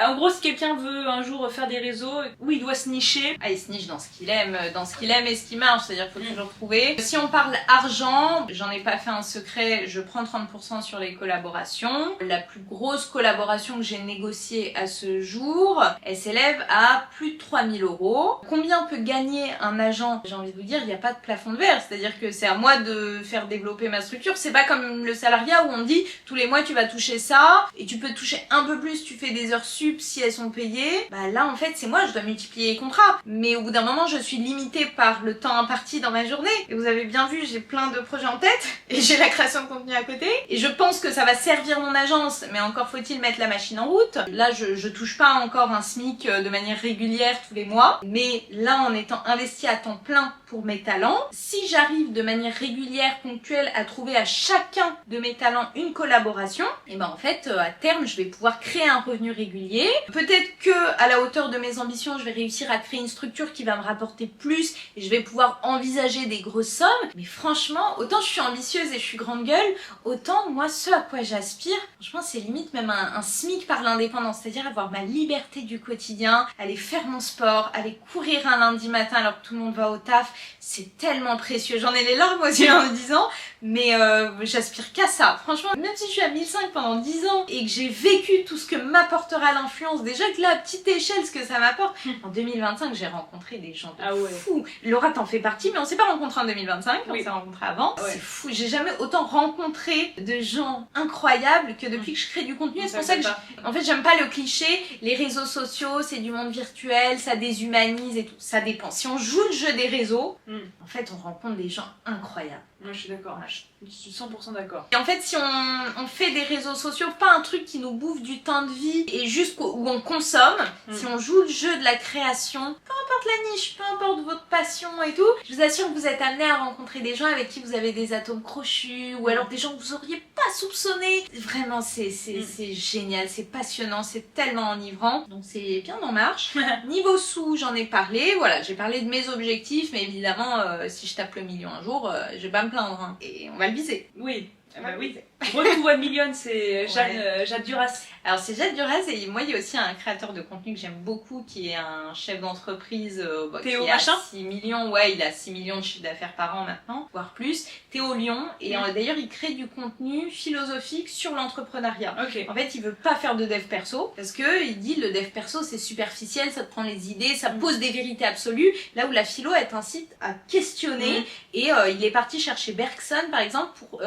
S2: En gros, si quelqu'un veut un jour faire des réseaux, où il doit se nicher?
S1: Ah, il se niche dans ce qu'il aime et ce qui marche, c'est-à-dire qu'il faut toujours trouver. Si on parle argent, j'en ai pas fait un secret, je prends 30% sur les collaborations. La plus grosse collaboration que j'ai négociée à ce jour, elle s'élève à plus de 3 000 €. Combien peut gagner un agent? J'ai envie de vous dire, il n'y a pas de plafond de verre, c'est-à-dire que c'est à moi de faire développer ma structure. C'est pas comme le salariat où on dit tous les mois tu vas toucher ça et tu peux toucher un peu plus, tu fais des heures sup si elles sont payées. Bah là en fait c'est moi, je dois multiplier les contrats. Mais au bout d'un moment je suis limitée par le temps imparti dans ma journée. Et vous avez bien vu, j'ai plein de projets en tête et j'ai la création de contenu à côté. Et je pense que ça va servir mon agence, mais encore faut-il mettre la machine en route. Là je touche pas encore un SMIC de manière régulière tous les mois. Mais là en étant investie à temps plein pour mes talents, si j'arrive de manière régulière, ponctuelle à trouver à chacun de mes talents une collaboration, et ben en fait à terme je vais pouvoir créer un revenu régulier. Peut-être que à la hauteur de mes ambitions je vais réussir à créer une structure qui va me rapporter plus et je vais pouvoir envisager des grosses sommes. Mais franchement, autant je suis ambitieuse et je suis grande gueule, autant moi ce à quoi j'aspire, franchement c'est limite même un SMIC par l'indépendance, c'est-à-dire avoir ma liberté du quotidien, aller faire mon sport, aller courir un lundi matin alors que tout le monde va au taf, c'est tellement précieux. J'en ai les larmes aux yeux en le disant, mais j'aspire qu'à ça. Franchement, même si je suis à 1005 pendant 10 ans et que j'ai vécu tout ce que m'apportera l'influence, déjà que là, à petite échelle, ce que ça m'apporte, en 2025, j'ai rencontré des gens de fous. Laura, t'en fais partie. partie, mais on s'est pas rencontrés en 2025, on s'est rencontrés avant.
S2: Ouais.
S1: C'est fou, j'ai jamais autant rencontré de gens incroyables que depuis que je crée du contenu. C'est pour ça que en fait, j'aime pas le cliché, les réseaux sociaux, c'est du monde virtuel, ça déshumanise et tout. Ça dépend. Si on joue le jeu des réseaux, en fait, on rencontre des gens incroyables.
S2: Moi, je suis d'accord. Je suis 100% d'accord.
S1: Et en fait, si on fait des réseaux sociaux, pas un truc qui nous bouffe du temps de vie et juste où on consomme, si on joue le jeu de la création, peu importe la niche, peu importe votre passion et tout, je vous assure que vous êtes amenés à rencontrer des gens avec qui vous avez des atomes crochus ou alors des gens que vous auriez pas soupçonnés. Vraiment, c'est génial, c'est passionnant, c'est tellement enivrant. Donc c'est bien en marche. Niveau sous, j'en ai parlé. Voilà, j'ai parlé de mes objectifs, mais évidemment, si je tape le million un jour, je vais pas me plaindre. Hein. Et on va le viser.
S2: Oui. Oui. Road to 1 million, c'est Jade Duras.
S1: Alors c'est Jade Duras et moi il y a aussi un créateur de contenu que j'aime beaucoup qui est un chef d'entreprise
S2: Théo
S1: qui a
S2: machin
S1: 6 millions, il a 6 millions de chiffre d'affaires par an maintenant, voire plus. Théo Lyon et d'ailleurs il crée du contenu philosophique sur l'entrepreneuriat.
S2: Okay.
S1: En fait il veut pas faire de dev perso parce que il dit le dev perso c'est superficiel, ça te prend les idées, ça pose des vérités absolues, là où la philo t'incite à questionner et il est parti chercher Bergson par exemple pour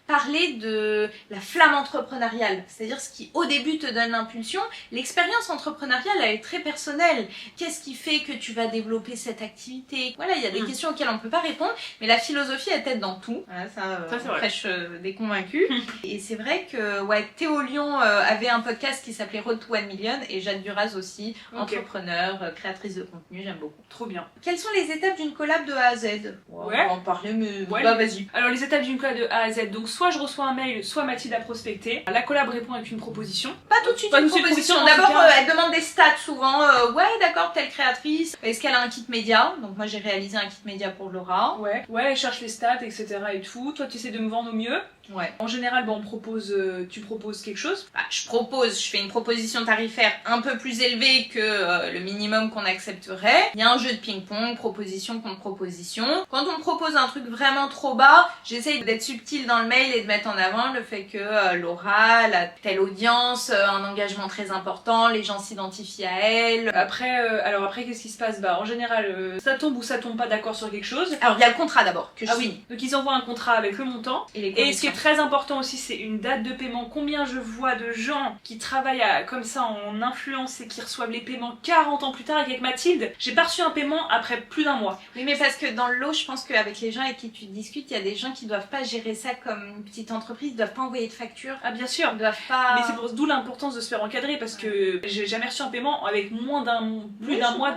S1: parler de la flamme entrepreneuriale, c'est-à-dire ce qui au début te donne l'impulsion. L'expérience entrepreneuriale elle est très personnelle. Qu'est-ce qui fait que tu vas développer cette activité? Voilà, il y a des questions auxquelles on peut pas répondre, mais la philosophie elle t'aide dans tout. Voilà, ça prêche des convaincus. Et c'est vrai que Théo Lyon avait un podcast qui s'appelait Road to 1 Million et Jade Duras aussi, entrepreneur, créatrice de contenu, j'aime beaucoup.
S2: Trop bien.
S1: Quelles sont les étapes d'une collab de A à Z? On va en parler, mais vas-y.
S2: Alors les étapes d'une collab de A à Z, donc soit je reçois un mail, soit Mathilde a prospecté. La collab répond avec une proposition.
S1: Pas tout de suite une proposition. D'abord, elle demande des stats souvent. Ouais, d'accord, telle créatrice. Est-ce qu'elle a un kit média? Donc moi j'ai réalisé un kit média pour Laura.
S2: Ouais, elle cherche les stats, etc. et tout. Toi tu essaies de me vendre au mieux.
S1: Ouais.
S2: En général, tu proposes quelque chose.
S1: Je fais une proposition tarifaire un peu plus élevée que le minimum qu'on accepterait. Il y a un jeu de ping-pong, proposition contre proposition. Quand on me propose un truc vraiment trop bas, j'essaye d'être subtile dans le mail et de mettre en avant le fait que Laura, la telle audience, un engagement très important, les gens s'identifient à elle.
S2: Après, qu'est-ce qui se passe? En général, ça tombe ou ça tombe pas d'accord sur quelque chose.
S1: Alors il y a le contrat d'abord que je signe.
S2: Donc ils envoient un contrat avec le montant. Et ce qui est très important aussi, c'est une date de paiement. Combien je vois de gens qui travaillent comme ça en influence et qui reçoivent les paiements 40 ans plus tard. Et avec Mathilde, j'ai pas reçu un paiement après plus d'un mois.
S1: Oui, mais parce que dans le lot, je pense qu'avec les gens avec qui tu discutes, il y a des gens qui doivent pas gérer ça comme une petite entreprise, ils doivent pas envoyer de facture.
S2: Ah bien sûr,
S1: ils doivent pas.
S2: Mais c'est d'où l'importance de se faire encadrer parce que j'ai jamais reçu un paiement avec plus d'un mois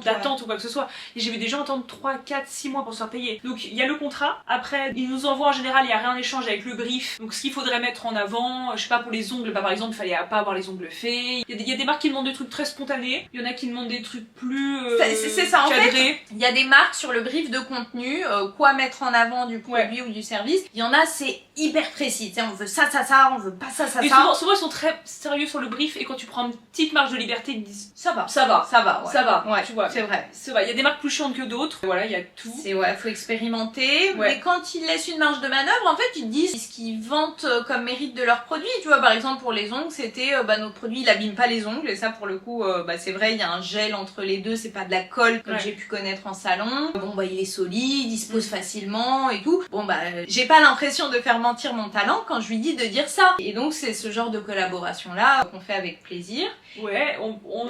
S2: d'attente ou quoi que ce soit. Et j'ai vu des gens attendre 3, 4, 6 mois pour se faire payer. Donc il y a le contrat. Après, ils nous envoient en général, il y a rien en échange avec le brief. Donc ce qu'il faudrait mettre en avant, je sais pas, pour les ongles, par exemple, il fallait pas avoir les ongles faits. Il y a des marques qui demandent des trucs très spontanés. Il y en a qui demandent des trucs plus
S1: c'est ça,
S2: cadrés.
S1: En fait, il y a des marques sur le brief de contenu, quoi mettre en avant du produit ou du service. Il y en a, c'est hyper précis. On veut ça, on veut pas ça,
S2: et souvent, ils sont très sérieux sur le brief et quand tu prends une petite marge de liberté, ils disent
S1: ça va,
S2: ouais, tu vois.
S1: C'est vrai.
S2: Il y a des marques plus chiantes que d'autres. Voilà, il y a tout.
S1: Faut expérimenter. Mais quand ils laissent une marge de manœuvre, en fait, ils disent ce qu'ils vantent comme mérite de leurs produits. Tu vois, par exemple, pour les ongles, c'était notre produit, il abîme pas les ongles. Et ça, pour le coup, c'est vrai, il y a un gel entre les deux, c'est pas de la colle comme j'ai pu connaître en salon. Il est solide, il se pose facilement et tout. J'ai pas l'impression de faire mentir mon talent quand je lui dis de dire ça. Et donc, c'est ce genre de collaboration-là qu'on fait avec plaisir.
S2: Ouais, on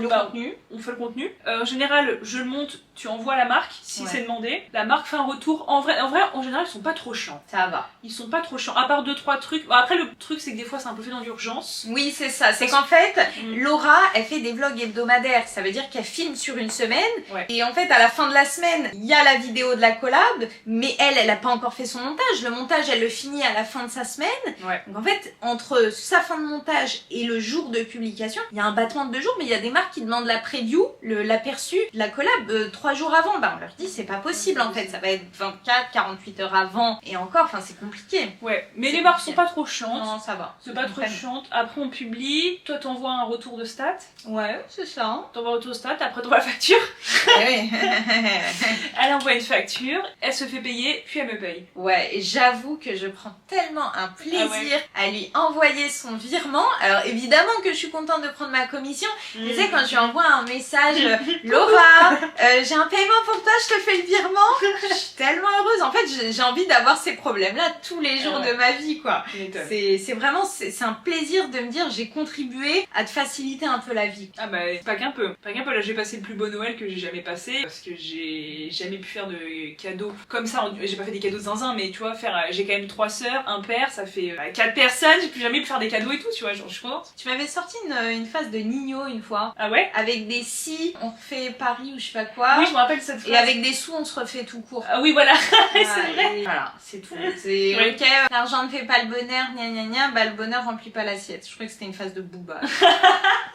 S2: fait le contenu. En général, je le monte, tu envoies la marque si c'est demandé. La marque fait un retour. En vrai, en général, ils sont pas trop chiants.
S1: Ça va.
S2: Ils sont pas trop chiants. À part 2-3 trucs. Après, le truc, c'est que des fois, c'est un peu fait dans l'urgence.
S1: Oui, c'est ça. C'est qu'en fait, Laura, elle fait des vlogs hebdomadaires. Ça veut dire qu'elle filme sur une semaine. Ouais. Et en fait, à la fin de la semaine, il y a la vidéo de la collab. Mais elle a pas encore fait son montage. Le montage, elle le finit à la fin de sa semaine. Ouais. Donc en fait, entre sa fin de montage et le jour de publication, il y a un battement de 2 jours. Mais il y a des marques qui demandent la preview, l'aperçu de la collab 3 jours avant. On leur dit, c'est pas possible en fait. Ça va être 24, 48 heures avant. Et encore, c'est compliqué.
S2: Ouais, mais les marques sont pas trop chiantes.
S1: Non, ça va.
S2: C'est pas trop chiante. Après, on publie. Toi, t'envoies un retour de stats.
S1: Ouais, c'est ça.
S2: T'envoies un retour de stats. Après, t'envoies la facture.
S1: Oui.
S2: Elle envoie une facture. Elle se fait payer. Puis elle me paye.
S1: Ouais, et j'avoue que je prends tellement un plaisir à lui envoyer son virement. Alors, évidemment que je suis contente de prendre ma commission. Tu sais, quand je lui envoie un message, Laura, j'ai un paiement pour toi, je te fais le virement. Je suis tellement heureuse. En fait, j'ai envie d'avoir ces problèmes-là tous les jours de ma vie, quoi. C'est vraiment, c'est un plaisir de me dire j'ai contribué à te faciliter un peu la vie.
S2: Ah bah, pas qu'un peu. Pas qu'un peu. Là, j'ai passé le plus beau Noël que j'ai jamais passé parce que j'ai jamais pu faire de cadeaux comme ça. J'ai pas fait des cadeaux de zinzin, mais tu vois, j'ai quand même 3 sœurs, un père, ça fait 4 personnes. J'ai plus jamais pu faire des cadeaux et tout, tu vois. Genre, je suis contente.
S1: Tu m'avais sorti une phase de Nino une fois.
S2: Ah ouais?
S1: Avec des si, on refait Paris ou je sais pas quoi.
S2: Oui, je me rappelle cette phrase.
S1: Et avec des sous, on se refait tout court.
S2: Ah oui, voilà. C'est vrai.
S1: Voilà, c'est tout. C'est
S2: Oui.
S1: ok, l'argent ne fait pas le bonheur, gna gna gna, bah le bonheur remplit pas l'assiette. Je crois que c'était une phase de Booba.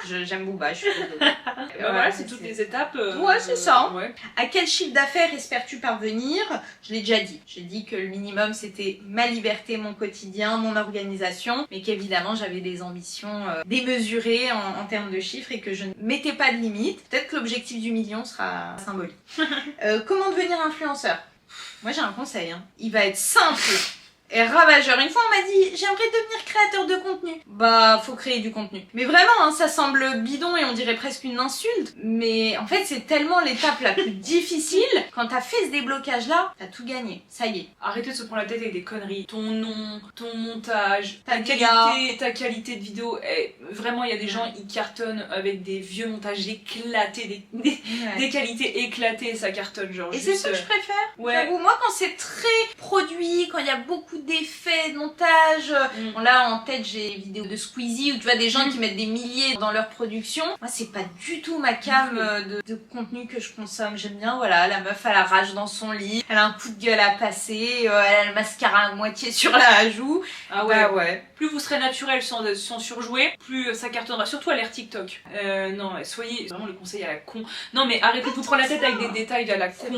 S1: J'aime Booba, je suis désolée.
S2: Bah voilà, c'est toutes les étapes.
S1: Ouais, c'est ça.
S2: Ouais.
S1: À quel chiffre d'affaires espères-tu parvenir? Je l'ai déjà dit. J'ai dit que le minimum c'était ma liberté, mon quotidien, mon organisation, mais qu'évidemment j'avais des ambitions démesurées en termes de chiffres et que je ne mettais pas de limite. Peut-être que l'objectif du million sera symbolique. Comment devenir influenceur? Moi j'ai un conseil, hein. Il va être simple et ravageur. Une fois on m'a dit j'aimerais devenir créateur de contenu. Bah faut créer du contenu. Mais vraiment hein, ça semble bidon et on dirait presque une insulte. Mais en fait c'est tellement l'étape la plus difficile. Quand t'as fait ce déblocage là, t'as tout gagné. Ça y est.
S2: Arrêtez de se prendre la tête avec des conneries. Ton nom, ton montage, ta qualité de vidéo. Vraiment il y a des gens ils cartonnent avec des vieux montages éclatés, des qualités éclatées, ça cartonne genre.
S1: Et c'est ça que je préfère.
S2: Ouais.
S1: J'avoue, moi quand c'est très produit, quand il y a beaucoup d'effets, de montage. Bon là en tête j'ai des vidéos de Squeezie où tu vois des gens qui mettent des milliers dans leur production. Moi c'est pas du tout ma came de contenu que je consomme. J'aime bien voilà, la meuf a la rage dans son lit, elle a un coup de gueule à passer, elle a le mascara à moitié sur la joue.
S2: Ah ouais.
S1: Bah ouais.
S2: Plus vous serez naturel sans surjouer, plus ça cartonnera, surtout à l'ère TikTok. Non, soyez vraiment le conseil à la con. Non mais arrêtez de vous prendre la tête avec des détails à la con,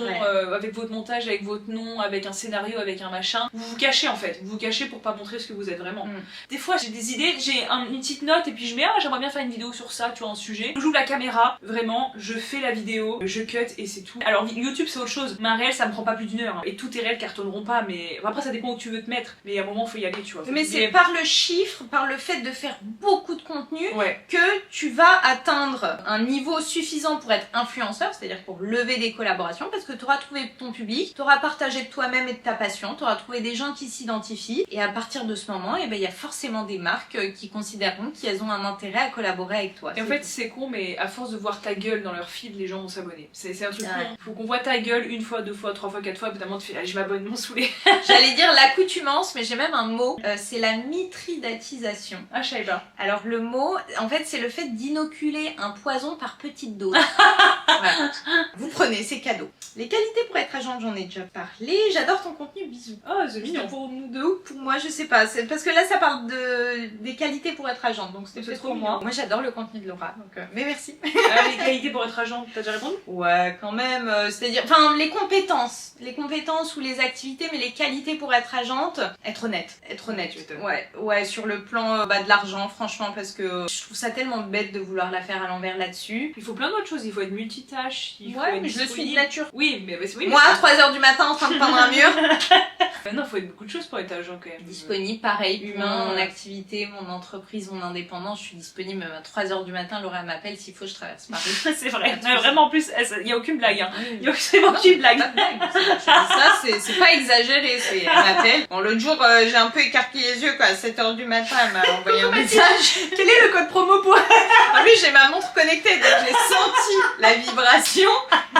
S2: avec votre montage, avec votre nom, avec un scénario, avec un machin. Vous vous cachez en fait, vous vous cachez pour pas montrer ce que vous êtes vraiment. Des fois j'ai des idées, j'ai une petite note et puis je mets j'aimerais bien faire une vidéo sur ça, tu vois, un sujet. J'ouvre la caméra, vraiment, je fais la vidéo, je cut et c'est tout. Alors YouTube c'est autre chose, mais un réel ça me prend pas plus d'1 heure. Hein. Et tous tes réels cartonneront pas, mais après ça dépend où tu veux te mettre. Mais à un moment faut y aller, tu vois.
S1: Mais c'est par le chiffre, par le fait de faire beaucoup de contenu
S2: ouais.
S1: que tu vas atteindre un niveau suffisant pour être influenceur, c'est-à-dire pour lever des collaborations, parce que tu auras trouvé ton public, tu auras partagé de toi-même et de ta passion, tu auras trouvé des gens qui s'identifient, et à partir de ce moment, il y a forcément des marques qui considéreront qu'elles ont un intérêt à collaborer avec toi.
S2: Et en fait c'est con, mais à force de voir ta gueule dans leur feed, les gens vont s'abonner. C'est un truc con. Faut qu'on voit ta gueule 1 fois, 2 fois, 3 fois, 4 fois, évidemment tu fais allez, je m'abonne, mon saoulé.
S1: J'allais dire l'accoutumance, mais j'ai même un mot, c'est la mitridatisation.
S2: Ah, je savais pas.
S1: Alors le mot, en fait, c'est le fait d'inoculer un poison par petite dose. Voilà. Vous prenez, c'est cadeau. Les qualités pour être agent, j'en ai déjà parlé. J'adore ton contenu, bisous.
S2: Oh, c'est mignon.
S1: Pour nous deux ou pour moi, je sais pas. C'est parce que là, ça parle des qualités pour être agent, donc c'était peut-être pour moi. Moi, j'adore le contenu de Laura, donc mais merci.
S2: Les qualités pour être agent, t'as déjà répondu?
S1: Ouais, quand même. C'est-à-dire, enfin, les compétences ou les activités, mais les qualités pour être agente, être honnête. Ouais, sur le plan de l'argent, franchement, parce que je trouve ça tellement bête de vouloir la faire à l'envers là-dessus.
S2: Il faut plein d'autres choses, il faut être multitâche, il faut
S1: ouais,
S2: être
S1: mais je le suis de nature.
S2: Oui, mais
S1: moi, à 3h du matin en train de peindre un mur.
S2: Non, il faut être beaucoup de choses pour être agent quand même.
S1: Disponible, pareil, humain, mon activité, mon entreprise, mon indépendance, je suis disponible même à 3h du matin, Laura m'appelle, s'il faut, je traverse Paris.
S2: C'est vrai, vraiment en plus, il n'y a aucune blague. Hein. Il n'y a absolument aucune blague.
S1: Ça, c'est pas exagéré, elle m'appelle. Bon, l'autre jour, j'ai un peu écarquillé les yeux, quoi, à 7h du matin, elle m'a envoyé un message.
S2: Quel est le code promo pour...
S1: En plus, j'ai ma montre connectée, donc j'ai senti la vibration.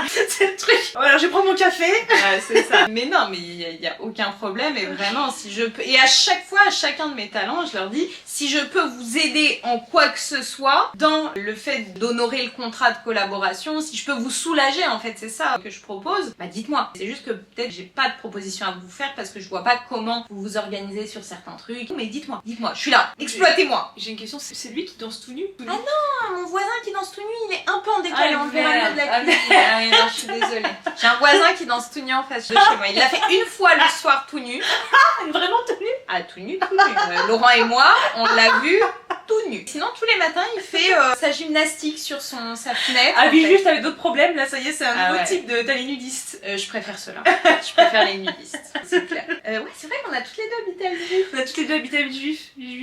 S2: C'est le truc. Alors, je prends mon café.
S1: Ouais, c'est ça. Mais non, mais il y a aucun problème, et vraiment, si je peux... Et à chaque fois, à chacun de mes talents, je leur dis, si je peux vous aider en quoi que ce soit, dans le fait d'honorer le contrat de collaboration, si je peux vous soulager, en fait, c'est ça que je propose, bah dites-moi. C'est juste que peut-être j'ai pas de proposition à vous faire parce que je vois pas comment vous vous organisez sur certains trucs. Mais dites-moi, je suis là, exploitez-moi.
S2: J'ai une question, c'est lui qui danse tout nu?
S1: Ah non, mon voisin qui danse tout nu, il est un peu en décalé, on le verra mieux de la
S2: Ah,
S1: cuisine. Ah oui, non, je suis désolée. J'ai un voisin qui danse tout nu en face de chez moi. Il l'a fait une fois le soir tout nu.
S2: Vraiment tout nu?
S1: Ah, tout nu, tout nu. Laurent et moi, on l'a vu tout nu. Sinon, tous les matins, il fait sa gymnastique sur sa fenêtre.
S2: Ah oui, juste avec d'autres problèmes, là, ça y est, c'est un nouveau
S1: ouais.
S2: type de... T'as les nudistes.
S1: Je préfère cela. Je préfère les nudistes, c'est clair. Ouais, c'est vrai qu'on a toutes les deux habité à Lviv.
S2: On a toutes les deux habité à Lviv.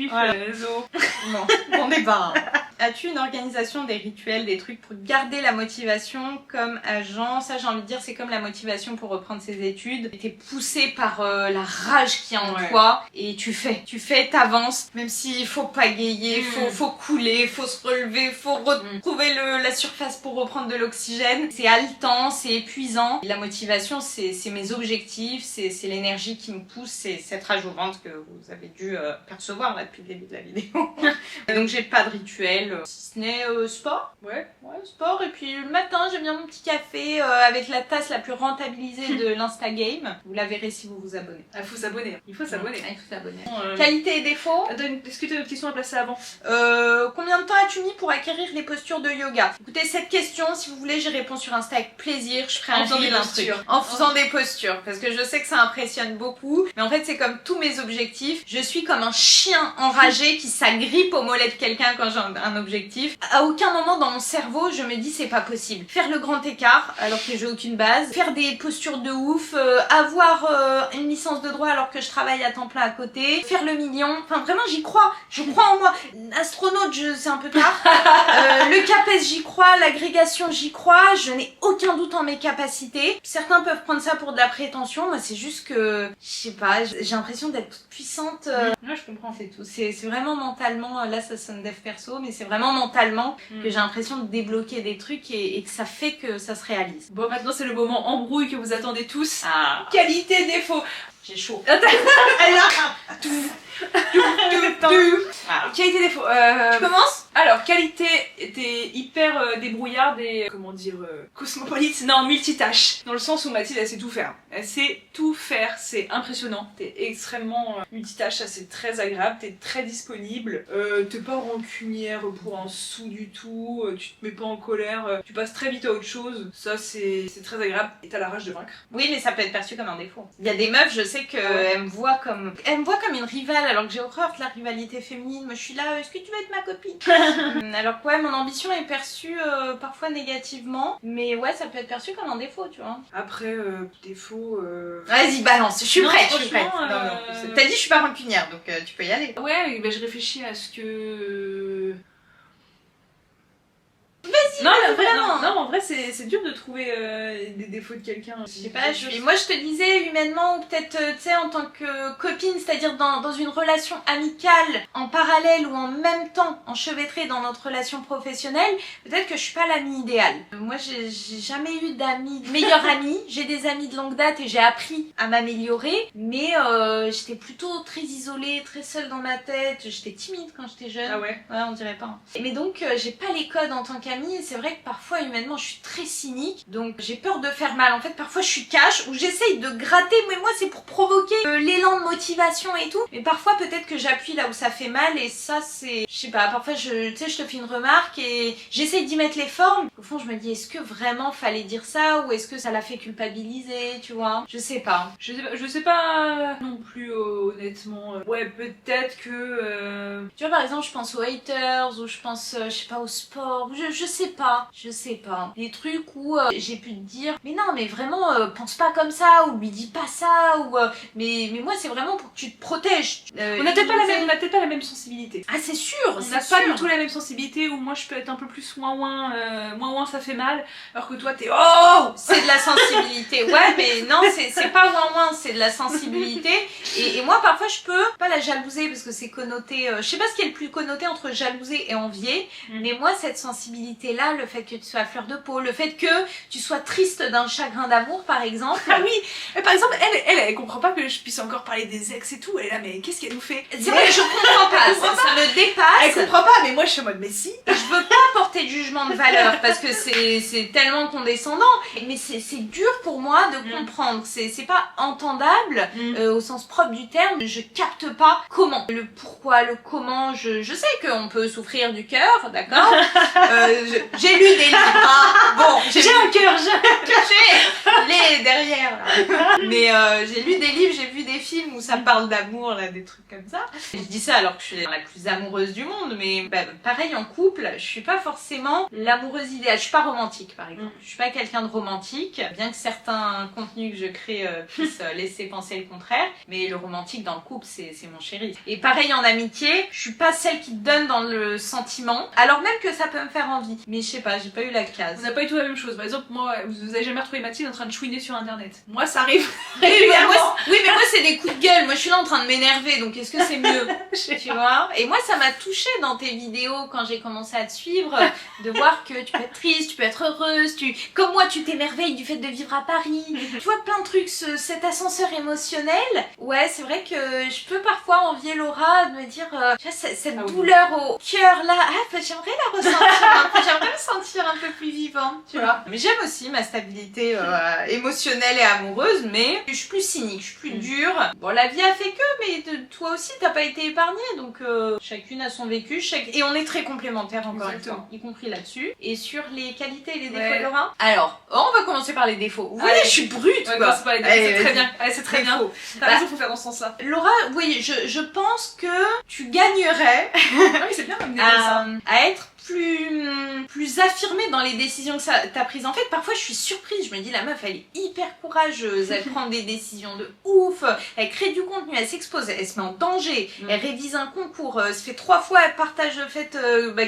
S1: Voilà.
S2: Zo.
S1: Bon, bon débat. Hein. As-tu une organisation, des rituels, des trucs pour garder la motivation comme agent? Ça, j'ai envie de dire, c'est comme la motivation pour reprendre ses études. T'es poussé par la rage qui est en toi et tu fais, t'avances, même s'il faut pagayer, faut couler, faut se relever, faut retrouver la surface pour reprendre de l'oxygène. C'est haletant, c'est épuisant. La motivation, c'est mes objectifs, c'est l'énergie qui me pousse, c'est cette rage au ventre que vous avez dû percevoir là depuis le début de la vidéo. Donc j'ai pas de rituel, si ce n'est sport. Ouais, sport. Et puis le matin, j'aime bien mon petit café avec la tasse la plus rentabilisée de l'Instagame. Vous la verrez si vous vous abonnez.
S2: Il faut s'abonner. Il faut s'abonner.
S1: Qualité et défaut.
S2: Attends, est-ce que tu as une question à placer avant?
S1: Combien de temps as-tu mis pour acquérir les postures de yoga? Écoutez, cette question, si vous voulez, j'y réponds sur Insta avec plaisir. Je ferai un reel, un truc. En faisant des postures. Parce que je sais que ça impressionne beaucoup. Mais en fait, c'est comme tous mes objectifs. Je suis comme un chien enragé qui s'agrippe au mollet de quelqu'un quand j'ai un objectif. À aucun moment dans mon cerveau, je me dis c'est pas possible. Faire le grand écart alors que j'ai aucune base. Faire des postures de ouf. Avoir une licence de droit alors que je travaille à temps plein à côté. Faire le million. Enfin, vraiment, j'y crois. Je crois en moi. Astronaute, c'est un peu tard. Le CAPES, j'y crois. L'agrégation, j'y crois. Je n'ai aucun doute en mes capacités. Certains peuvent prendre ça pour de la prétention. Moi, c'est juste que, je sais pas, j'ai l'impression d'être toute puissante.
S2: Ouais, je comprends.
S1: C'est tout. C'est vraiment mentalement, là ça sonne dev perso, mais c'est vraiment mentalement que j'ai l'impression de débloquer des trucs et que ça fait que ça se réalise.
S2: Bon, maintenant c'est le moment embrouille que vous attendez tous.
S1: Ah.
S2: Qualité, défaut.
S1: J'ai chaud.
S2: Qualité, défaut.
S1: Tu commences?
S2: Alors, qualité, t'es hyper débrouillarde et, comment dire, cosmopolite. Non, multitâche. Dans le sens où Mathilde, elle sait tout faire. Elle sait tout faire, c'est impressionnant. T'es extrêmement multitâche, ça c'est très agréable, t'es très disponible. T'es pas rancunière pour un sou du tout, tu te mets pas en colère, tu passes très vite à autre chose. Ça c'est très agréable et t'as la rage de vaincre.
S1: Oui, mais ça peut être perçu comme un défaut. Il y a des meufs, je sais qu'elles me voient comme une rivale alors que j'ai horreur de la rivalité féminine. Moi je suis là, est-ce que tu veux être ma copine? Alors que ouais, mon ambition est perçue parfois négativement, mais ouais, ça peut être perçu comme un défaut, tu vois.
S2: Après, défaut...
S1: Vas-y, balance, je suis prête, je suis prête.
S2: Non,
S1: t'as dit je suis pas rancunière, donc tu peux y aller.
S2: Ouais, bah, je réfléchis à ce que...
S1: Vas-y,
S2: non,
S1: vas-y,
S2: mais
S1: vraiment.
S2: non, en vrai, c'est dur de trouver des défauts de quelqu'un.
S1: Je sais pas, moi je te disais humainement ou peut-être tu sais en tant que copine, c'est-à-dire dans une relation amicale en parallèle ou en même temps enchevêtrée dans notre relation professionnelle, peut-être que je suis pas l'amie idéale. Moi j'ai jamais eu d'amis, meilleure amie, j'ai des amis de longue date et j'ai appris à m'améliorer, mais j'étais plutôt très isolée, très seule dans ma tête, j'étais timide quand j'étais jeune.
S2: Ah ouais?
S1: Ouais, on dirait pas. Hein. Mais donc j'ai pas les codes en tant qu'amie et c'est vrai que parfois humainement je suis très cynique, donc j'ai peur de faire mal. En fait parfois je suis cash ou j'essaye de gratter, mais moi c'est pour provoquer l'élan de motivation et tout, mais parfois peut-être que j'appuie là où ça fait mal et ça c'est, je sais pas, parfois je te fais une remarque et j'essaye d'y mettre les formes. Au fond je me dis est-ce que vraiment fallait dire ça ou est-ce que ça l'a fait culpabiliser, tu vois, je sais pas.
S2: Je sais pas non plus honnêtement. Ouais, peut-être que...
S1: Tu vois par exemple je pense aux haters ou je pense je sais pas au sport, je sais pas. Des trucs où j'ai pu te dire mais non mais vraiment pense pas comme ça ou lui dis pas ça ou mais moi c'est vraiment pour que tu te protèges.
S2: On n'a peut-être pas la même sensibilité.
S1: Ah c'est sûr,
S2: on n'a pas du tout la même sensibilité où moi je peux être un peu plus ouin ça fait mal alors que toi t'es oh
S1: c'est de la sensibilité. Ouais mais non c'est pas ouin c'est de la sensibilité et moi parfois je peux pas la jalouser parce que c'est connoté je sais pas ce qui est le plus connoté entre jalouser et envier mais moi cette sensibilité là, le fait que tu sois à fleur de peau, le fait que tu sois triste d'un chagrin d'amour par exemple.
S2: Ah oui, mais par exemple elle comprend pas que je puisse encore parler des ex et tout, elle est là mais qu'est-ce qu'elle nous fait?
S1: C'est vrai que je comprends pas, ça me dépasse.
S2: Elle comprend pas mais moi je suis en mode mais si.
S1: Je veux pas porter de jugement de valeur parce que c'est tellement condescendant, mais c'est dur pour moi de comprendre, c'est pas entendable au sens propre du terme, je capte pas comment, le pourquoi, le comment, je sais qu'on peut souffrir du cœur, d'accord. J'ai lu des livres, hein. Bon,
S2: j'ai un cœur,
S1: les derrière là. Mais j'ai lu des livres, j'ai vu des films où ça parle d'amour, là, des trucs comme ça. Et je dis ça alors que je suis la plus amoureuse du monde, mais bah, pareil en couple, je suis pas forcément forcément l'amoureuse idéale. Je suis pas romantique par exemple. Je suis pas quelqu'un de romantique, bien que certains contenus que je crée puissent laisser penser le contraire. Mais le romantique dans le couple, c'est mon chéri. Et pareil en amitié, je suis pas celle qui donne dans le sentiment, alors même que ça peut me faire envie. Mais je sais pas, j'ai pas eu la case.
S2: On n'a pas eu tout la même chose. Par exemple, moi, vous avez jamais retrouvé Mathilde en train de chouiner sur internet. Moi, ça arrive.
S1: Oui, mais moi c'est des coups de gueule. Moi je suis là en train de m'énerver, donc est-ce que c'est mieux? Tu vois? Et moi ça m'a touchée dans tes vidéos quand j'ai commencé à te suivre, de voir que tu peux être triste, tu peux être heureuse, comme moi tu t'émerveilles du fait de vivre à Paris. Tu vois plein de trucs, cet ascenseur émotionnel. Ouais, c'est vrai que je peux parfois envier Laura, de me dire, tu vois, cette douleur au cœur là, j'aimerais la ressentir un peu, j'aimerais me sentir un peu plus vivante, tu vois. Mais j'aime aussi ma stabilité émotionnelle et amoureuse, mais je suis plus cynique, je suis plus dure. Bon, la vie a fait que, mais toi aussi t'as pas été épargnée, donc chacune a son vécu, et on est très complémentaires encore une fois, y compris là-dessus. Et sur les qualités et les défauts de Laura, alors, on va commencer par les défauts. Vous voyez, je suis brute, quoi.
S2: C'est pas les défauts, c'est très bien. C'est très bien. T'as raison, faut faire dans ce sens-là.
S1: Laura, oui, je pense que tu gagnerais
S2: oui, c'est bien
S1: à être plus affirmée dans les décisions que t'as prises. En fait, parfois je suis surprise, je me dis la meuf elle est hyper courageuse, elle prend des décisions de ouf, elle crée du contenu, elle s'expose, elle se met en danger, elle révise un concours, se fait 3 fois, elle partage le fait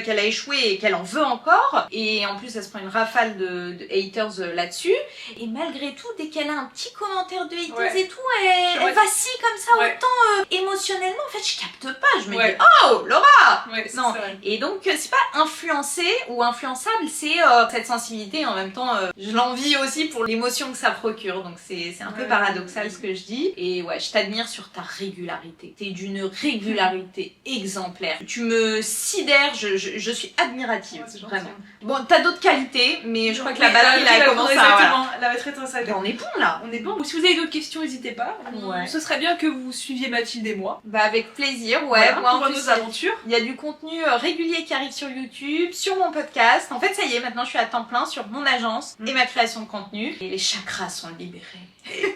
S1: qu'elle a échoué et qu'elle en veut encore, et en plus elle se prend une rafale de haters là-dessus, et malgré tout, dès qu'elle a un petit commentaire de haters et tout, elle vacille comme ça autant émotionnellement, en fait je capte pas, je me dis oh Laura, non, et donc c'est pas influencé ou influençable, c'est cette sensibilité, en même temps je l'envie aussi pour l'émotion que ça procure, donc c'est un peu paradoxal ce que je dis, et ouais, je t'admire sur ta régularité, t'es d'une régularité exemplaire, tu me sidères, je suis admirative, vraiment. Bon, t'as d'autres qualités, mais je crois que la batterie là elle commence à...
S2: La batterie est très
S1: on est bon là,
S2: on est bon. Ou si vous avez d'autres questions, n'hésitez pas. Ce serait bien que vous suiviez Mathilde et moi.
S1: Bah avec plaisir, moi
S2: en plus nos aventures.
S1: Il y a du contenu régulier qui arrive sur YouTube, sur mon podcast. En fait, ça y est, maintenant je suis à temps plein sur mon agence et ma création de contenu. Et les chakras sont libérés.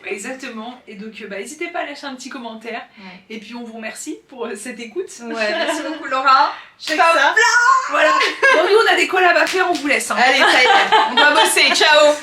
S2: Exactement. Et donc, n'hésitez pas à lâcher un petit commentaire. Et puis, on vous remercie pour cette écoute.
S1: Merci beaucoup, Laura.
S2: Voilà. Bon, nous, on a des collabs à faire, on vous laisse.
S1: Allez, ça y est, on va bosser. Ciao.